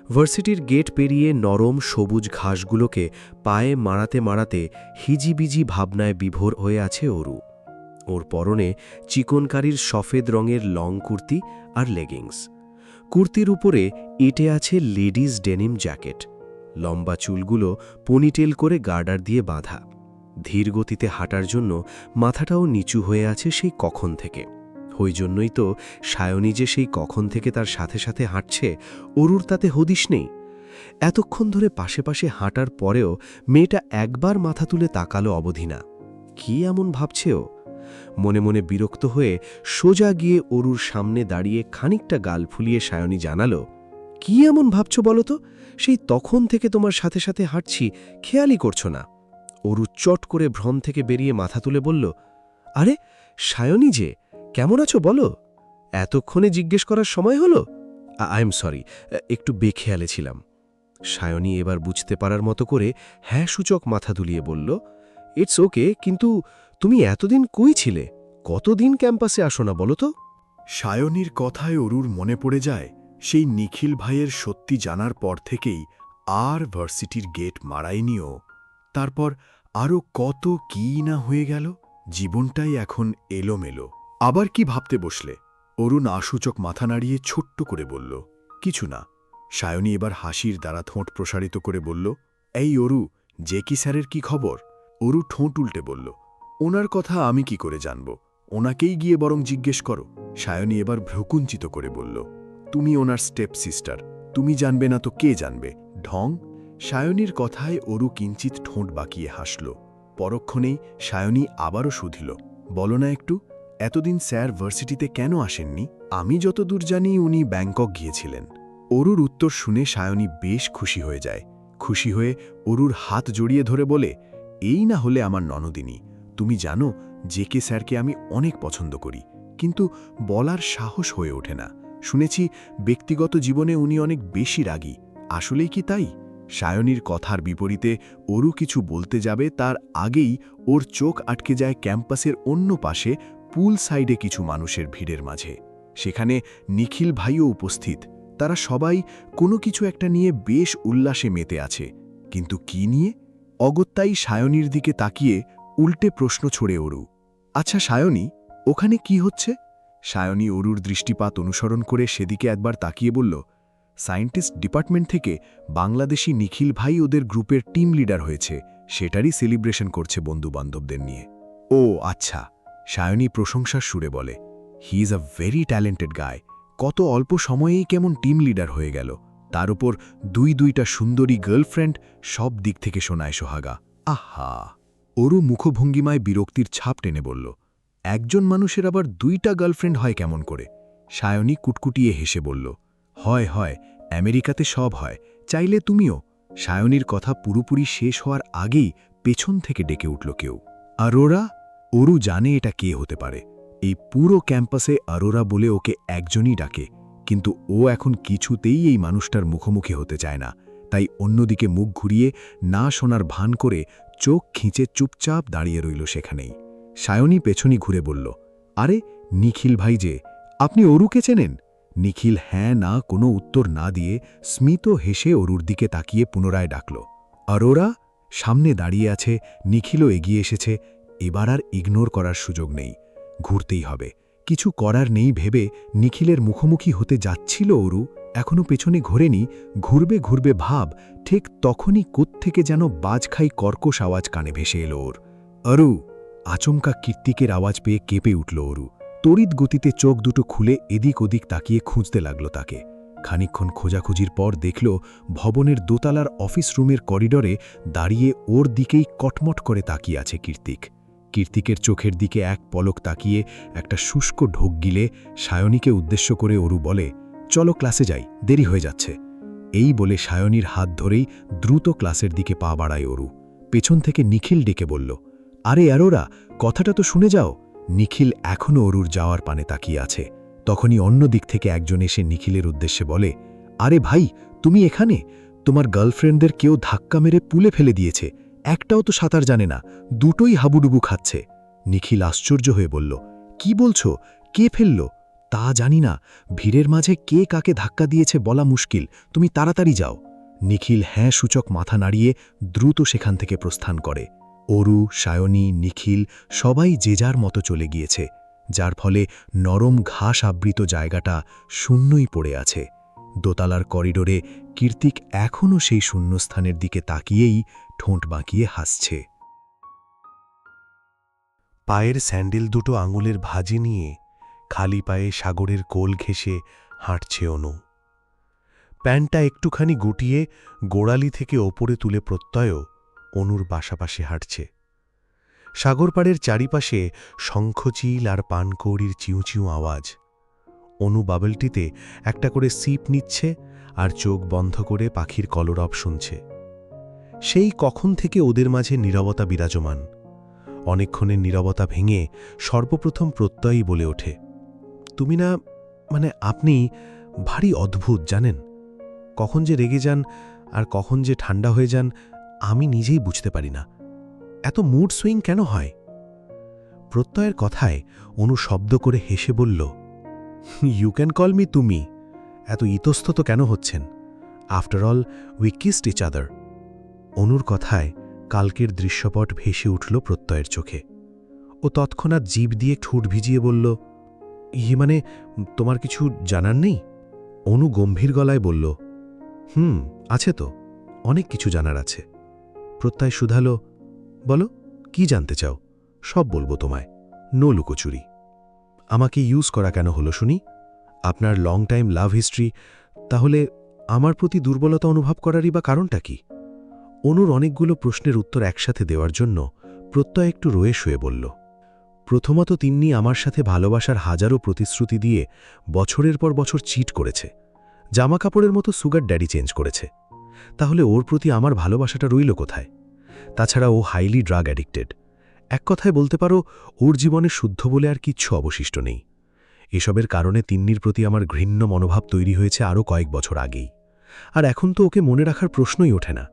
ভার্সিটির গেট পেরিয়ে নরম সবুজ ঘাসগুলোকে পায়ে মারাতে মারাতে হিজিবিজি ভাবনায় বিভোর হয়ে আছে অরু। ওর পরনে চিকনকারির সফেদ রঙের লং কুর্তি আর লেগিংস। কুর্তির উপরে এঁটে আছে লেডিজ ডেনিম জ্যাকেট। লম্বা চুলগুলো পনিটেল করে গার্ডার দিয়ে বাঁধা। ধীর গতিতে হাঁটার জন্য মাথাটাও নিচু হয়ে আছে সেই কখন থেকে। ওই জন্যই তো সায়নী যে সেই কখন থেকে তার সাথে সাথে হাঁটছে, অরুর তাতে হদিশ নেই। এতক্ষণ ধরে পাশে পাশে হাঁটার পরেও মেয়েটা একবার মাথা তুলে তাকালো অবধি না। কি এমন ভাবছে ও? মনে মনে বিরক্ত হয়ে সোজা গিয়ে অরুর সামনে দাঁড়িয়ে খানিকটা গাল ফুলিয়ে সায়নী জানালো, কি এমন ভাবছ বলো তো? সেই তখন থেকে তোমার সাথে সাথে হাঁটছি, খেয়ালই করছো না। অরু চট করে ভ্রম থেকে বেরিয়ে মাথা তুলে বলল, আরে সায়নী যে, কেমন আছো বলো? এতক্ষণে জিজ্ঞেস করার সময় হলো? আই এম সরি, একটু বেখেয়ালে ছিলাম। সায়নী এবার বুঝতে পারার মতো করে হ্যাঁ সূচক মাথা দুলিয়ে বলল, ইটস ওকে, কিন্তু তুমি এতদিন কই ছিলে? কতদিন ক্যাম্পাসে আসো না বলো তো? সায়নীর কথায় অরুর মনে পড়ে যায় সেই নিখিল ভাইয়ের সত্যি জানার পর থেকেই আর ভার্সিটির গেট মারায়নিও। তারপর আরও কত কি না হয়ে গেল। জীবনটাই এখন এলোমেলো। আবার কি ভাবতে বসলে? অরুণ আসূচক মাথা নাড়িয়ে ছোট্ট করে বলল, কিছু না। সায়নী এবার হাসির দ্বারা ঠোঁট প্রসারিত করে বলল, এই অরু, জেকি স্যারের কি খবর? অরু ঠোঁট উল্টে বলল, ওনার কথা আমি কি করে জানব? ওনাকেই গিয়ে বরং জিজ্ঞেস করো। সায়নী এবার ভ্রুকুঞ্চিত করে বলল, তুমি ওনার স্টেপ সিস্টার, তুমি জানবে না তো কে জানবে? ঢং। সায়নীর কথায় অরু কিঞ্চিত ঠোঁট বাঁকিয়ে হাসল। পরক্ষণেই সায়নী আবারও শুধিল, বলো না একটু, এতদিন স্যার ভার্সিটিতে কেন আসেননি? আমি যতদূর জানি উনি ব্যাংকক গিয়েছিলেন। অরুর উত্তর শুনে সায়নী বেশ খুশি হয়ে যায়। খুশি হয়ে অরুর হাত জড়িয়ে ধরে বলে, এই না হলে আমার ননদিনী, তুমি জানো জেকে স্যারকে আমি অনেক পছন্দ করি, কিন্তু বলার সাহস হয়ে ওঠে না। শুনেছি ব্যক্তিগত জীবনে উনি অনেক বেশি রাগী। আসলেই কি তাই? সায়নীর কথার বিপরীতে অরু কিছু বলতে যাবে তার আগেই ওর চোখ আটকে যায় ক্যাম্পাসের অন্য পাশে পুল সাইডে কিছু মানুষের ভিড়ের মাঝে। সেখানে নিখিল ভাইও উপস্থিত। তারা সবাই কোনো কিছু একটা নিয়ে বেশ উল্লাসে মেতে আছে, কিন্তু কি নিয়ে? অগত্যাই সায়নীর দিকে তাকিয়ে উল্টে প্রশ্ন ছড়ে অরু, আচ্ছা সায়নী, ওখানে কি হচ্ছে? সায়নী অরুর দৃষ্টিপাত অনুসরণ করে সেদিকে একবার তাকিয়ে বলল, সায়েন্টিস্ট ডিপার্টমেন্ট থেকে বাংলাদেশি নিখিল ভাই ওদের গ্রুপের টিম লিডার হয়েছে, সেটারই সেলিব্রেশন করছে বন্ধুবান্ধবদের নিয়ে। ও আচ্ছা, সায়নী প্রশংসার সুরে বলে, he is a very talented গায়। কত অল্প সময়েই কেমন টিম লিডার হয়ে গেল, তার উপর দুইটা সুন্দরী গার্লফ্রেন্ড, সব দিক থেকে শোনায় সোহাগা। আহা! অরু মুখভঙ্গিমায় বিরক্তির ছাপ টেনে বলল, একজন মানুষের আবার 2টা গার্লফ্রেন্ড হয় কেমন করে? সায়নী কুটকুটিয়ে হেসে বলল, হয় হয়, আমেরিকাতে সব হয়, চাইলে তুমিও। সায়নীর কথা পুরোপুরি শেষ হওয়ার আগেই পেছন থেকে ডেকে উঠল কেউ, আরোরা। অরু জানে এটা কে হতে পারে। এই পুরো ক্যাম্পাসে আরোরা বলে ওকে একজনই ডাকে, কিন্তু ও এখন কিছুতেই এই মানুষটার মুখোমুখি হতে চায় না। তাই অন্যদিকে মুখ ঘুরিয়ে না শোনার ভান করে চোখ খিঁচে চুপচাপ দাঁড়িয়ে রইল সেখানেই। সায়নী পেছনি ঘুরে বলল, আরে নিখিল ভাই যে, আপনি অরুকে চেনেন? নিখিল হ্যাঁ না কোনো উত্তর না দিয়ে স্মিত হেসে অরুর দিকে তাকিয়ে পুনরায় ডাকল, আরোরা। সামনে দাঁড়িয়ে আছে, নিখিলও এগিয়ে এসেছে। এবার আর ইগনোর করার সুযোগ নেই, ঘুরতেই হবে। কিছু করার নেই ভেবে নিখিলের মুখোমুখি হতে যাচ্ছিল অরু, এখনও পেছনে ঘোরেনি। ঘুরবে ঘুরবে ভাব, ঠিক তখনই কোত্থেকে যেন বাজখাই কর্কশ আওয়াজ কানে ভেসে এলো ওর। অরু! আচমকা কীর্তিকের আওয়াজ পেয়ে কেঁপে উঠল অরু। তড়িৎ গতিতে চোখ দুটো খুলে এদিক ওদিক তাকিয়ে খুঁজতে লাগল তাকে। খানিকক্ষণ খোঁজাখুঁজির পর দেখল ভবনের দোতলার অফিস রুমের করিডরে দাঁড়িয়ে ওর দিকেই কটমট করে তাকিয়ে আছে কীর্তিক। কীর্তিকের চোখের দিকে এক পলক তাকিয়ে একটা শুষ্ক ঢোক গিলে সায়নীকে উদ্দেশ্য করে অরু বলে, চলো ক্লাসে যাই, দেরি হয়ে যাচ্ছে। এই বলে সায়নীর হাত ধরেই দ্রুত ক্লাসের দিকে পা বাড়ায় অরু। পেছন থেকে নিখিল ডেকে বলল, আরে অ্যারোরা, কথাটা তো শুনে যাও। নিখিল এখনও অরুর যাওয়ার পানে তাকিয়ে আছে। তখনই অন্য দিক থেকে একজন এসে নিখিলের উদ্দেশ্যে বলে, আরে ভাই, তুমি এখানে? তোমার গার্লফ্রেন্ডদের কেউ ধাক্কা মেরে পুলে ফেলে দিয়েছে। একটাও তো সাঁতার জানে না, দুটোই হাবুডুবু খাচ্ছে। নিখিল আশ্চর্য হয়ে বলল, কি বলছো? কে ফেলল? তা জানি না, ভিড়ের মাঝে কে কাকে ধাক্কা দিয়েছে বলা মুশকিল, তুমি তাড়াতাড়ি যাও। নিখিল হ্যাঁ সূচক মাথা নাড়িয়ে দ্রুত সেখান থেকে প্রস্থান করে। অরু, সায়নী, নিখিল সবাই যে যার মতো চলে গিয়েছে, যার ফলে নরম ঘাস আবৃত জায়গাটা শূন্যই পড়ে আছে। দোতলার করিডোরে কীর্তিক এখনও সেই শূন্যস্থানের দিকে তাকিয়েই ঠোঁট বাঁকিয়ে হাসছে। পায়ের স্যান্ডেল দুটো আঙুলের ভাঁজি নিয়ে খালি পায়ে সাগরের কোল ঘেঁষে হাঁটছে অনু। প্যান্টটা একটুখানি গুটিয়ে গোড়ালি থেকে ওপরে তুলে প্রত্যয়ও অনুর পাশাপাশি হাঁটছে। সাগরপাড়ের চারিপাশে শঙ্খচিল আর পানকৌড়ির চিউচিউ আওয়াজ। অনু বাবলটিতে একটা করে সিপ নিচ্ছে আর চোখ বন্ধ করে পাখির কলরব শুনছে। সেই কখন থেকে ওদের মাঝে নীরবতা বিরাজমান। অনেকক্ষণের নীরবতা ভেঙে সর্বপ্রথম প্রত্যয়ই বলে ওঠে, তুমি না, আপনি ভারী অদ্ভুত জানেন। কখন যে রেগে যান আর কখন যে ঠান্ডা হয়ে যান আমি নিজেই বুঝতে পারি না। এত মুড সুইং কেন হয়? প্রত্যয়ের কথায় অনু শব্দ করে হেসে বলল, ইউ ক্যান কল মি তুমি। এত ইতস্তত কেন হচ্ছেন? After all we kissed each other. অনুর কথায় কালকের দৃশ্যপট ভেসে উঠল প্রত্যয়ের চোখে। ও তৎক্ষণাৎ জিভ দিয়ে ঠোঁট ভিজিয়ে বলল, তোমার কিছু জানার নেই? অনু গম্ভীর গলায় বলল, আছে তো, অনেক কিছু জানার আছে। প্রত্যয় শুধালো, বলো, কি জানতে চাও? সব বলবো তোমায়, নো লুকোচুরি। আমাকে ইউজ করা কেন হলো শুনি? আপনার লং টাইম লাভ হিস্ট্রি, তাহলে আমার প্রতি দুর্বলতা অনুভব করারই বা কারণটা কি? অনুর অনেকগুলো প্রশ্নের উত্তর একসাথে দেওয়ার জন্য প্রত্যয় একটু রয়ে শুয়ে বলল, প্রথমত তিন্নি আমার সাথে ভালোবাসার হাজারো প্রতিশ্রুতি দিয়ে বছরের পর বছর চিট করেছে, জামা কাপড়ের মতো সুগার ড্যাডি চেঞ্জ করেছে। তাহলে ওর প্রতি আমার ভালোবাসাটা রইল কোথায়? তাছাড়া ও হাইলি ড্রাগ অ্যাডিক্টেড। এক কথায় বলতে পারো, ওর জীবনে শুদ্ধ বলে আর কিচ্ছু অবশিষ্ট নেই। এসবের কারণে তিন্নির প্রতি আমার ঘৃণ্য মনোভাব তৈরি হয়েছে আরও কয়েক বছর আগেই। আর এখন তো ওকে মনে রাখার প্রশ্নই ওঠে না।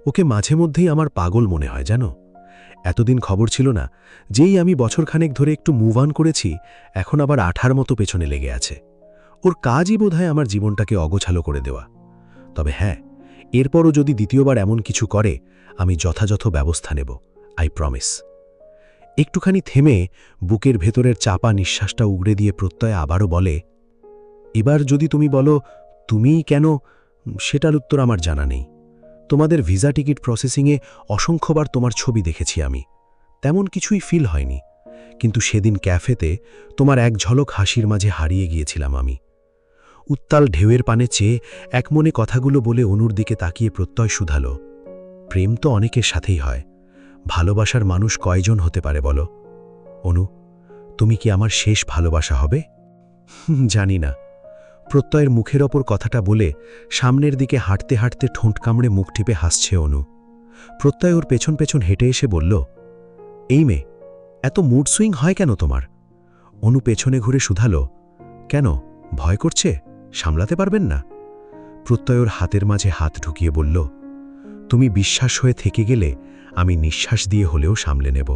ওকে মাঝে মধ্যেই আমার পাগল মনে হয় জানো। এতদিন খবর ছিল না, যেই আমি বছরখানেক ধরে একটু মুভ অন করেছি, এখন আবার আঠার মতো পেছনে লেগে আছে। ওর কাজই বোধহয় আমার জীবনটাকে অগোছালো করে দেওয়া। তবে হ্যাঁ, এরপরও যদি দ্বিতীয়বার এমন কিছু করে, আমি যথাযথ ব্যবস্থা নেব, আই প্রমিস। একটুখানি থেমে বুকের ভেতরের চাপা নিঃশ্বাসটা উগড়ে দিয়ে প্রত্যয় আবারও বলে, এবার যদি তুমি বলো তুমিই কেন, সেটার উত্তর আমার জানা নেই। তোমাদের ভিসা টিকিট প্রসেসিংয়ে অসংখ্যবার তোমার ছবি দেখেছি আমি, তেমন কিছুই ফিল হয়নি। কিন্তু সেদিন ক্যাফেতে তোমার এক ঝলক হাসির মাঝে হারিয়ে গিয়েছিলাম আমি। উত্তাল ঢেউয়ের পানে চেয়ে একমনে কথাগুলো বলে অনুর দিকে তাকিয়ে প্রত্যয় শুধালো, প্রেম তো অনেকের সাথেই হয়, ভালোবাসার মানুষ কয়জন হতে পারে বলো? অনু, তুমি কি আমার শেষ ভালোবাসা হবে? জানি না। প্রত্যয়ের মুখের ওপর কথাটা বলে সামনের দিকে হাঁটতে হাঁটতে ঠোঁট কামড়ে মুখ টিপে হাসছে অনু। প্রত্যয় ওর পেছন পেছন হেঁটে এসে বলল, এই মেয়ে, এত মুড সুইং হয় কেন তোমার? অনু পেছনে ঘুরে শুধালো, কেন, ভয় করছে? সামলাতে পারবেন না? প্রত্যয় ওর হাতের মাঝে হাত ঢুকিয়ে বলল, তুমি বিশ্বাস হয়ে থেকে গেলে আমি নিঃশ্বাস দিয়ে হলেও সামলে নেব।